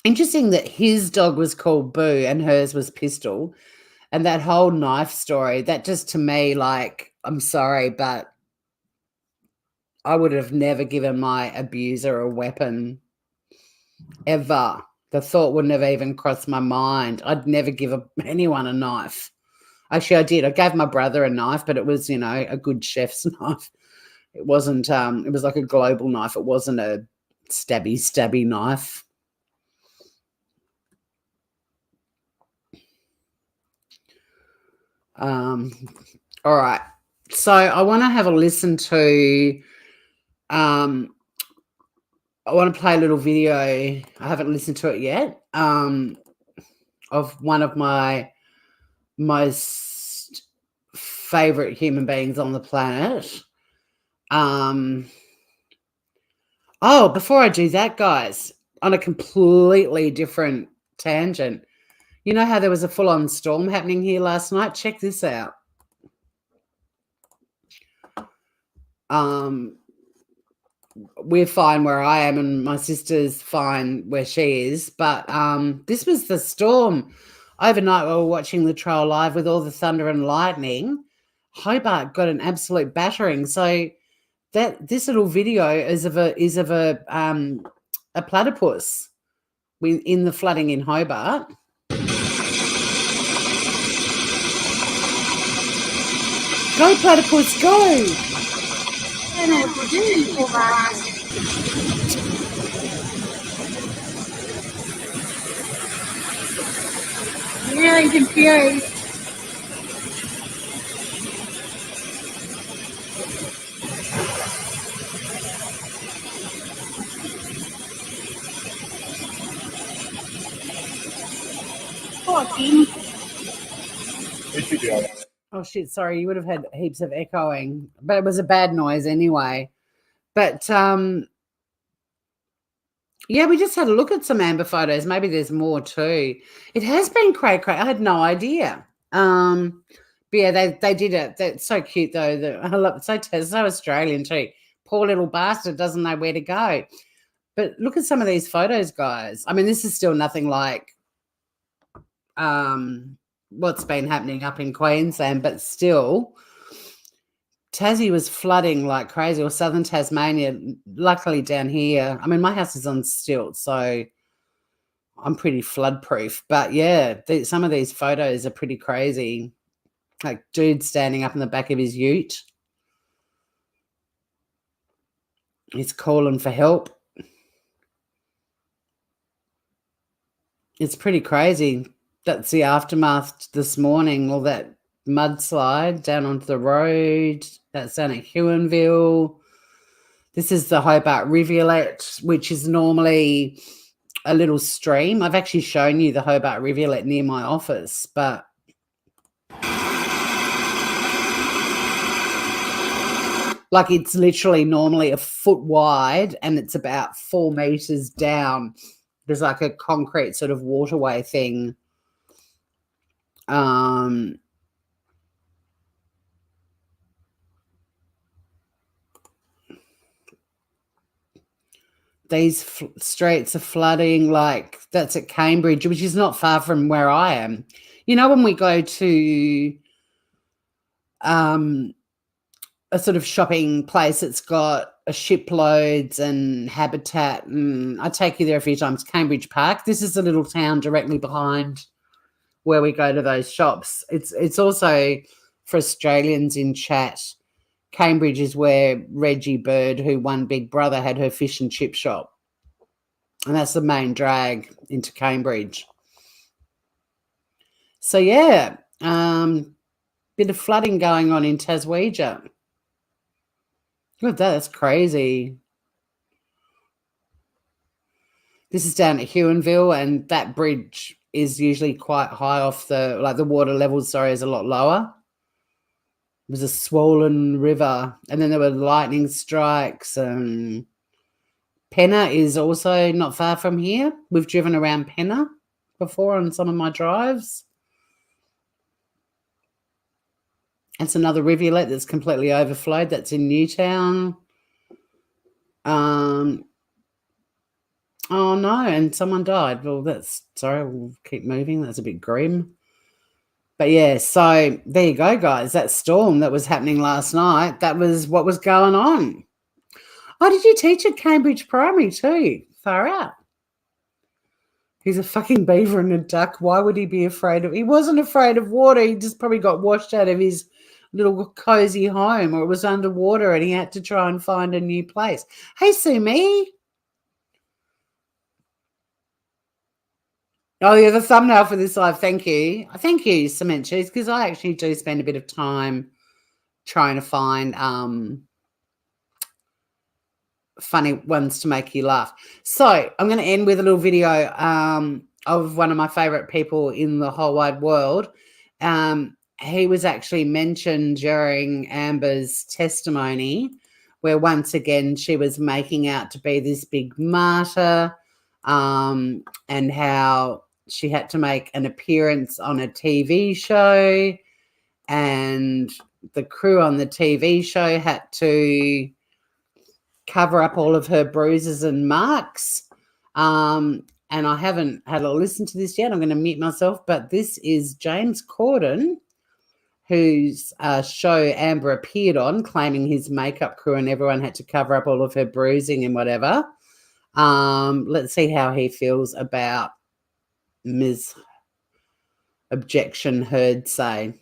Interesting that his dog was called Boo and hers was Pistol. And that whole knife story, that just to me, like, I'm sorry, but I would have never given my abuser a weapon ever. The thought wouldn't have even crossed my mind. I'd never give anyone a knife. Actually, I did. I gave my brother a knife, but it was, you know, a good chef's knife. It wasn't, it was like a global knife. It wasn't a stabby knife. All right. So I want to have a listen to, I want to play a little video. I haven't listened to it yet, of one of my most favorite human beings on the planet. Oh, before I do that, guys, on a completely different tangent, you know how there was a full-on storm happening here last night? Check this out. We're fine where I am and my sister's fine where she is. But this was the storm. Overnight, we were watching the trial live with all the thunder and lightning. Hobart got an absolute battering. So this little video is of a platypus in the flooding in Hobart. Go, platypus, go! I don't know what to do, Hobart. I'm really confused. Poor thing. Oh, shit, sorry. You would have had heaps of echoing, but it was a bad noise anyway. But, yeah, we just had a look at some Amber photos. Maybe there's more too. It has been cray. I had no idea. But yeah, they did it. That's so cute, though. I love it. So Australian too. Poor little bastard doesn't know where to go. But look at some of these photos, guys. I mean, this is still nothing like what's been happening up in Queensland, but still, Tassie was flooding like crazy, or southern Tasmania. Luckily down here, I mean, my house is on stilts, so I'm pretty flood proof. But yeah, some of these photos are pretty crazy. Like dude standing up in the back of his ute. He's calling for help. It's pretty crazy. That's the aftermath this morning, all that mudslide down onto the road. That's down at Huonville. This is the Hobart Rivulet, which is normally a little stream. I've actually shown you the Hobart Rivulet near my office, but like it's literally normally a foot wide and it's about 4 meters down. There's like a concrete sort of waterway thing. These streets are flooding, like that's at Cambridge, which is not far from where I am. You know, when we go to a sort of shopping place that's got a shiploads and Habitat, and I take you there a few times, Cambridge Park. This is a little town directly behind where we go to those shops. It's also, for Australians in chat, Cambridge is where Reggie Bird, who won Big Brother, had her fish and chip shop. And that's the main drag into Cambridge. So, yeah, bit of flooding going on in Taswegia. Look at that. That's crazy. This is down at Huonville, and that bridge is usually quite high off the, like the water level, is a lot lower. It was a swollen river, and then there were lightning strikes. And Penna is also not far from here. We've driven around Penna before on some of my drives. It's another rivulet that's completely overflowed. That's in Newtown. Oh no, and someone died. Well, sorry, we'll keep moving. That's a bit grim. But yeah, so there you go, guys. That storm that was happening last night, that was what was going on. Oh, did you teach at Cambridge Primary too? Far out. He's a fucking beaver and a duck. Why would he be afraid of? He wasn't afraid of water. He just probably got washed out of his little cozy home, or it was underwater and he had to try and find a new place. Hey, Sumi. Oh, yeah, the thumbnail for this live. Thank you. Thank you, Cement Cheese, because I actually do spend a bit of time trying to find funny ones to make you laugh. So I'm going to end with a little video of one of my favorite people in the whole wide world. He was actually mentioned during Amber's testimony, where once again she was making out to be this big martyr, and how she had to make an appearance on a TV show, and the crew on the TV show had to cover up all of her bruises and marks. And I haven't had a listen to this yet. I'm going to mute myself, but this is James Corden, whose show Amber appeared on, claiming his makeup crew and everyone had to cover up all of her bruising and whatever. Let's see how he feels about Ms. Objection Heardsay.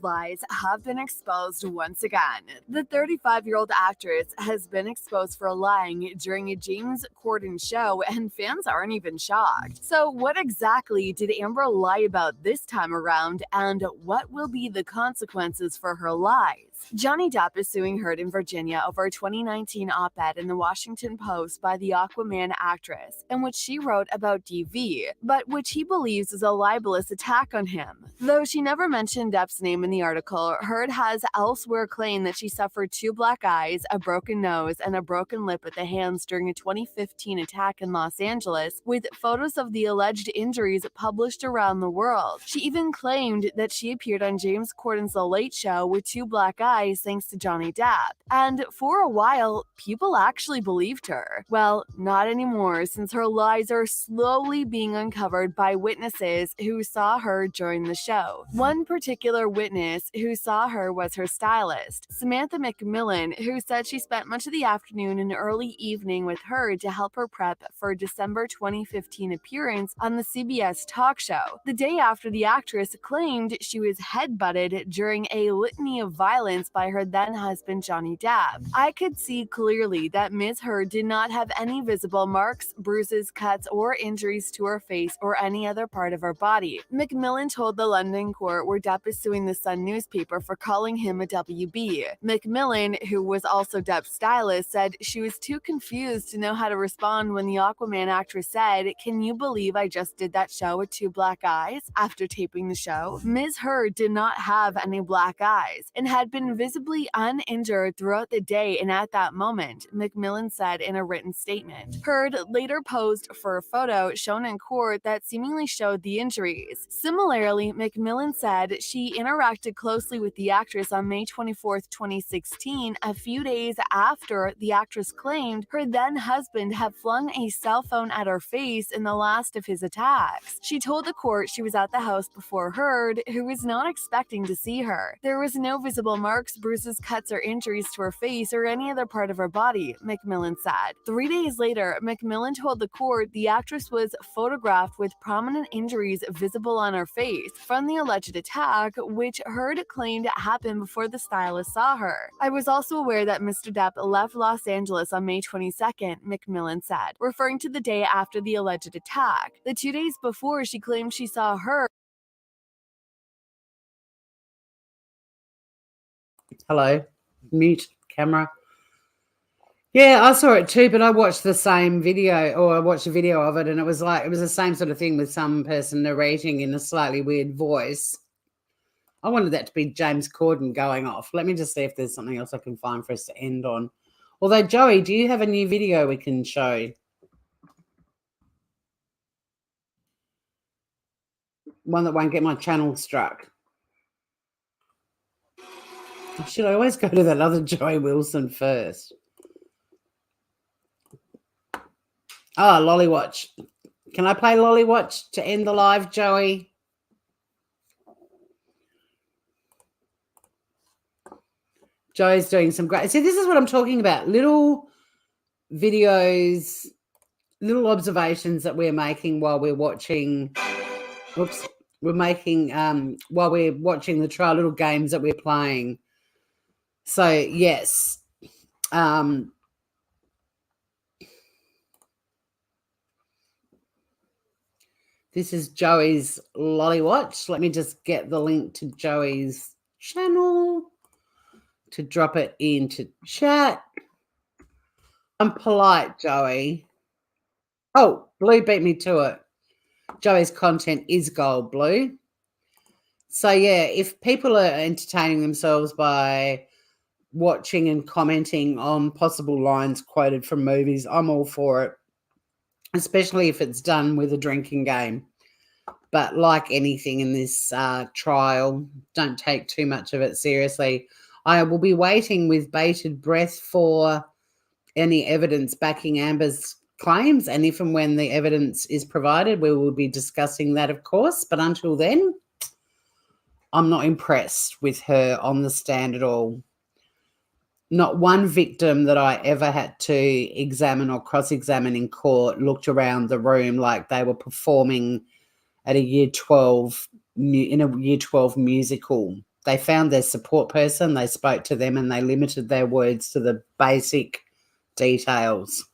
Lies have been exposed once again. The 35-year-old actress has been exposed for lying during a James Corden show, and fans aren't even shocked. So what exactly did Amber lie about this time around, and what will be the consequences for her lies? Johnny Depp is suing Heard in Virginia over a 2019 op-ed in the Washington Post by the Aquaman actress, in which she wrote about DV, but which he believes is a libelous attack on him. Though she never mentioned Depp's name in the article, Heard has elsewhere claimed that she suffered 2 black eyes, a broken nose, and a broken lip at the hands during a 2015 attack in Los Angeles, with photos of the alleged injuries published around the world. She even claimed that she appeared on James Corden's The Late Show with 2 black eyes thanks to Johnny Depp. And for a while, people actually believed her. Well, not anymore, since her lies are slowly being uncovered by witnesses who saw her during the show. One particular witness who saw her was her stylist, Samantha McMillan, who said she spent much of the afternoon and early evening with her to help her prep for a December 2015 appearance on the CBS talk show. The day after, the actress claimed she was headbutted during a litany of violence by her then-husband Johnny Depp. I could see clearly that Ms. Heard did not have any visible marks, bruises, cuts, or injuries to her face or any other part of her body. McMillan told the London court where Depp is suing the Sun newspaper for calling him a WB. McMillan, who was also Depp's stylist, said she was too confused to know how to respond when the Aquaman actress said, "Can you believe I just did that show with 2 black eyes?" after taping the show. Ms. Heard did not have any black eyes and had been visibly uninjured throughout the day, and at that moment, McMillan said in a written statement. Heard later posed for a photo shown in court that seemingly showed the injuries. Similarly, McMillan said she interacted closely with the actress on May 24, 2016, a few days after the actress claimed her then-husband had flung a cell phone at her face in the last of his attacks. She told the court she was at the house before Heard, who was not expecting to see her. There was no visible marks, bruises, cuts, or injuries to her face or any other part of her body, McMillan said. 3 days later, McMillan told the court the actress was photographed with prominent injuries visible on her face from the alleged attack, which Heard claimed happened before the stylist saw her. "I was also aware that Mr. Depp left Los Angeles on May 22nd, McMillan said, referring to the day after the alleged attack. The 2 days before, she claimed she saw her. Hello, mute camera. Yeah, I saw it too, but I watched the same video, or I watched a video of it, and it was the same sort of thing with some person narrating in a slightly weird voice. I wanted that to be James Corden going off. Let me just see if there's something else I can find for us to end on. Although, Joey, do you have a new video we can show? one that won't get my channel struck. Should I always go to that other Joey Wilson first? Oh, Lollywatch. Can I play Lollywatch to end the live, Joey? Joey's doing some great... See, this is what I'm talking about. Little videos, little observations that we're making while we're watching... Oops. We're making... while we're watching the trial, little games that we're playing. So, yes. This is Joey's Lollywatch. Let me just get the link to Joey's channel to drop it into chat. I'm polite, Joey. Oh, Blue beat me to it. Joey's content is gold, Blue. So, yeah, if people are entertaining themselves by watching and commenting on possible lines quoted from movies, I'm all for it, especially if it's done with a drinking game. But like anything in this trial, don't take too much of it seriously. I will be waiting with bated breath for any evidence backing Amber's claims, and if and when the evidence is provided, we will be discussing that, of course. But until then, I'm not impressed with her on the stand at all. Not one victim that I ever had to examine or cross-examine in court looked around the room like they were performing at a year 12 in a year 12 musical. They found their support person, they spoke to them, and they limited their words to the basic details.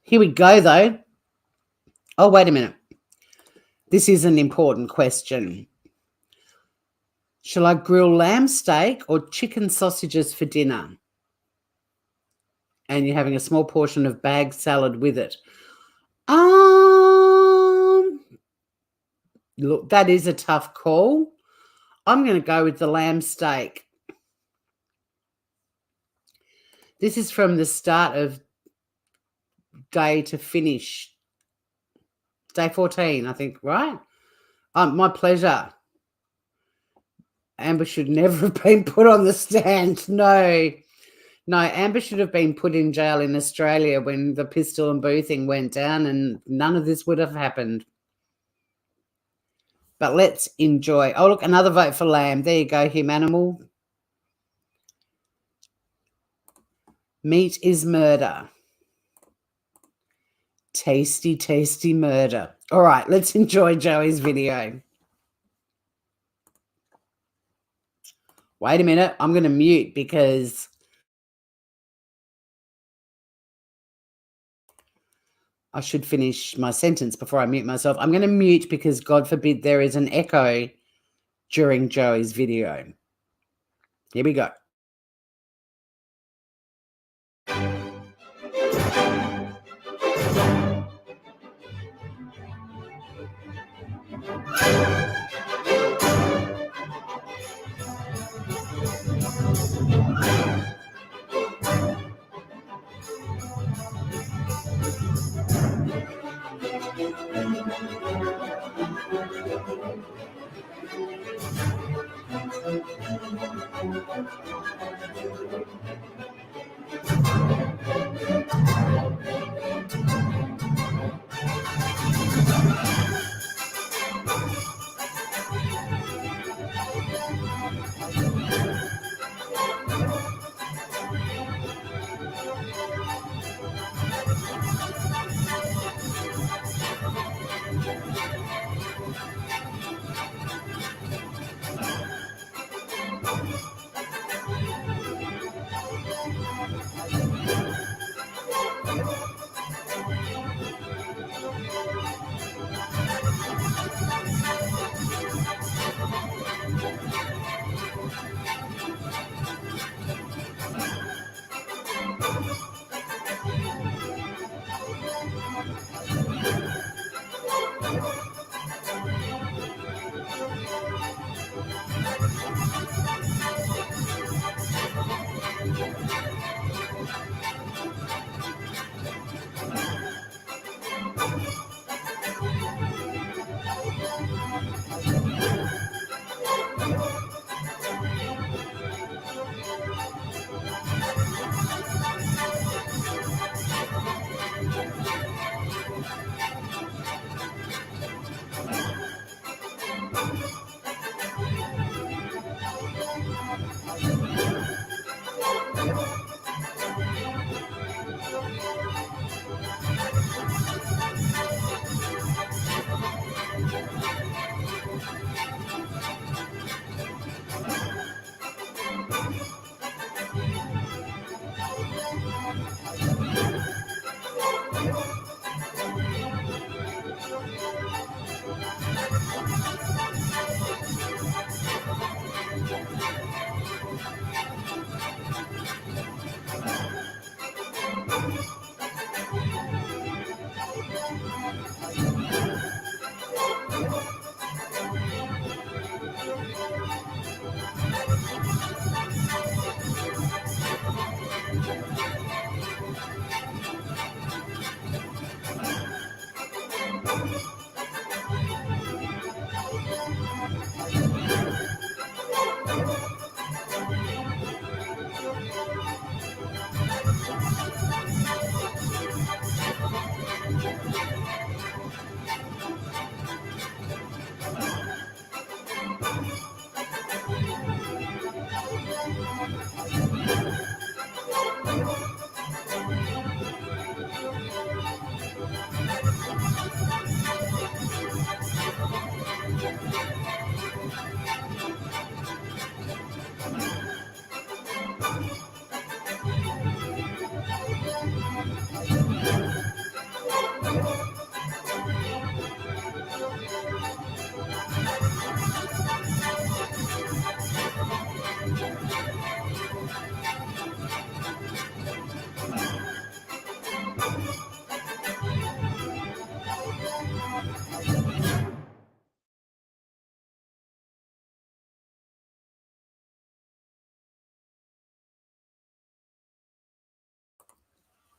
Here we go, though. Oh, wait a minute. This is an important question. Shall I grill lamb steak or chicken sausages for dinner? And you're having a small portion of bag salad with it. Look, that is a tough call. I'm going to go with the lamb steak. This is from the start of day to finish. Day 14, I think, right? My pleasure. Amber should never have been put on the stand. No, Amber should have been put in jail in Australia when the pistol and boo thing went down, and none of this would have happened. But let's enjoy. Oh, look, another vote for lamb. There you go, Humanimal. Meat is murder. Tasty, tasty murder. All right, let's enjoy Joey's video. Wait a minute. I'm going to mute because I should finish my sentence before I mute myself. I'm going to mute because, God forbid, there is an echo during Joey's video. Here we go.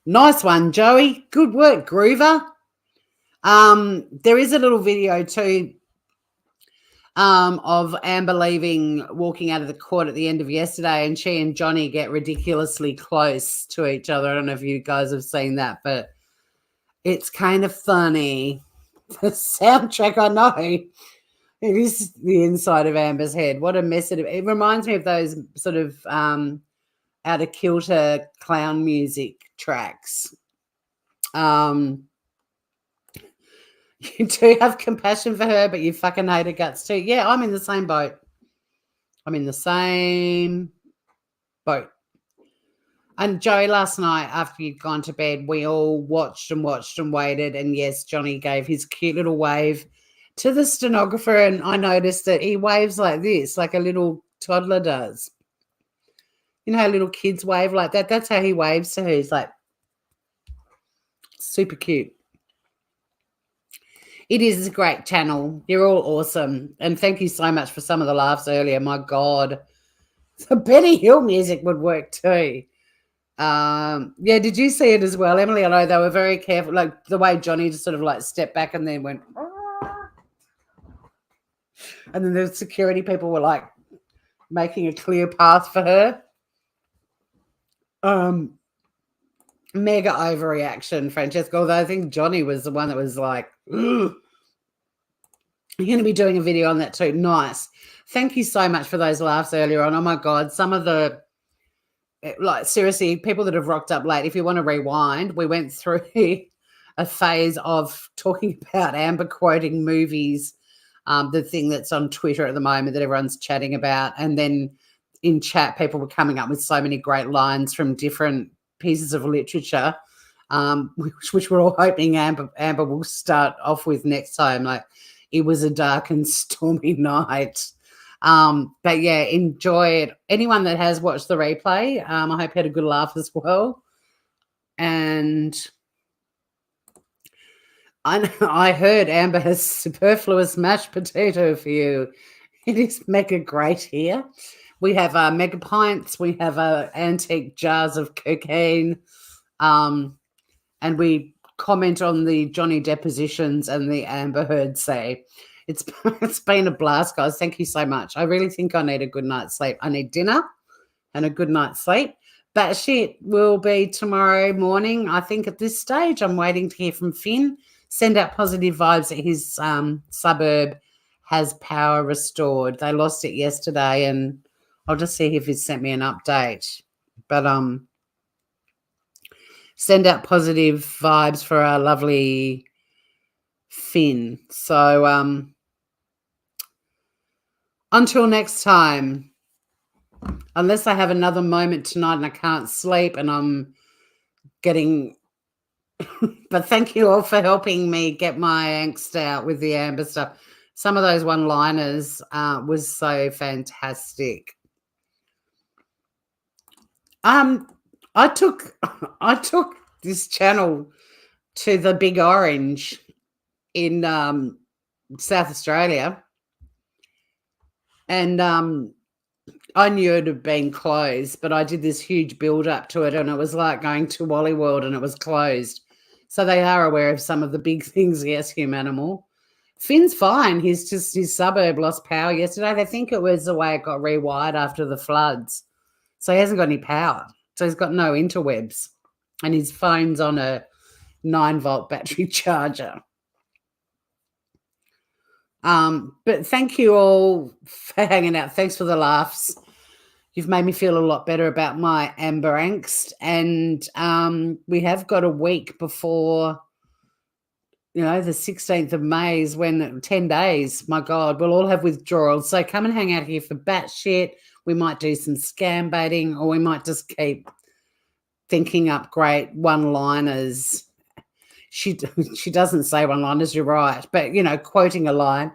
Nice one, Joey. Good work, Groover. There is a little video too of Amber walking out of the court at the end of yesterday, and she and Johnny get ridiculously close to each other. I don't know if you guys have seen that, but it's kind of funny. The soundtrack, I know. It is the inside of Amber's head. What a mess it reminds me of those sort of out of kilter clown music tracks. You do have compassion for her, but you fucking hate her guts too. Yeah, I'm in the same boat. And Joey, last night after you'd gone to bed, we all watched and waited. And yes, Johnny gave his cute little wave to the stenographer, and I noticed that he waves like this, like a little toddler does. You know how little kids wave like that? That's how he waves to her. He's like super cute. It is a great channel. You're all awesome. And thank you so much for some of the laughs earlier. My God. The Benny Hill music would work too. Yeah, did you see it as well, Emily? I know they were very careful, like the way Johnny just sort of like stepped back and then went, and then the security people were like making a clear path for her. Mega overreaction, Francesca, although I think Johnny was the one that was like, ugh. You're going to be doing a video on that too. Nice. Thank you so much for those laughs earlier on. Oh my God, some of the, like seriously, people that have rocked up late, if you want to rewind, we went through a phase of talking about Amber quoting movies, the thing that's on Twitter at the moment that everyone's chatting about. And then in chat, people were coming up with so many great lines from different pieces of literature, which we're all hoping Amber will start off with next time. Like, it was a dark and stormy night. But yeah, enjoy it. Anyone that has watched the replay, I hope you had a good laugh as well. And I heard Amber has superfluous mashed potato for you. It is mega great here. We have mega pints. We have antique jars of cocaine. And we comment on the Johnny Depositions and the Amber Heard-say. It's been a blast, guys. Thank you so much. I really think I need a good night's sleep. I need dinner and a good night's sleep. But shit will be tomorrow morning. I think at this stage I'm waiting to hear from Finn. Send out positive vibes that his suburb has power restored. They lost it yesterday, and I'll just see if he's sent me an update. But send out positive vibes for our lovely Finn. So until next time, unless I have another moment tonight and I can't sleep and I'm getting but thank you all for helping me get my angst out with the Amber stuff. Some of those one-liners was so fantastic. I took this channel to the Big Orange in South Australia, and I knew it had been closed, but I did this huge build-up to it, and it was like going to Wally World and it was closed. So they are aware of some of the big things. Yes, Humanimal. Finn's fine. His suburb lost power yesterday. They think it was the way it got rewired after the floods. So he hasn't got any power. So he's got no interwebs. And his phone's on a 9-volt battery charger. But thank you all for hanging out. Thanks for the laughs. You've made me feel a lot better about my Amber angst. And we have got a week before, the 16th of May is when 10 days, my God, we'll all have withdrawals. So come and hang out here for batshit. We might do some scam baiting, or we might just keep thinking up great one-liners. She doesn't say one-liners, you're right, but, quoting a line.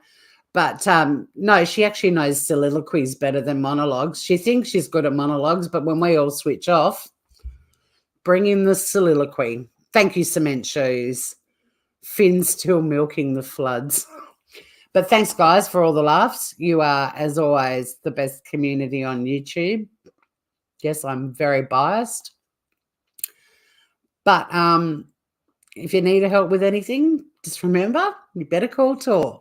But, no, she actually knows soliloquies better than monologues. She thinks she's good at monologues, but when we all switch off, bring in the soliloquy. Thank you, Cement Shoes. Finn's still milking the floods. But thanks, guys, for all the laughs. You are, as always, the best community on YouTube. Yes, I'm very biased. But if you need help with anything, just remember, you better call Tor.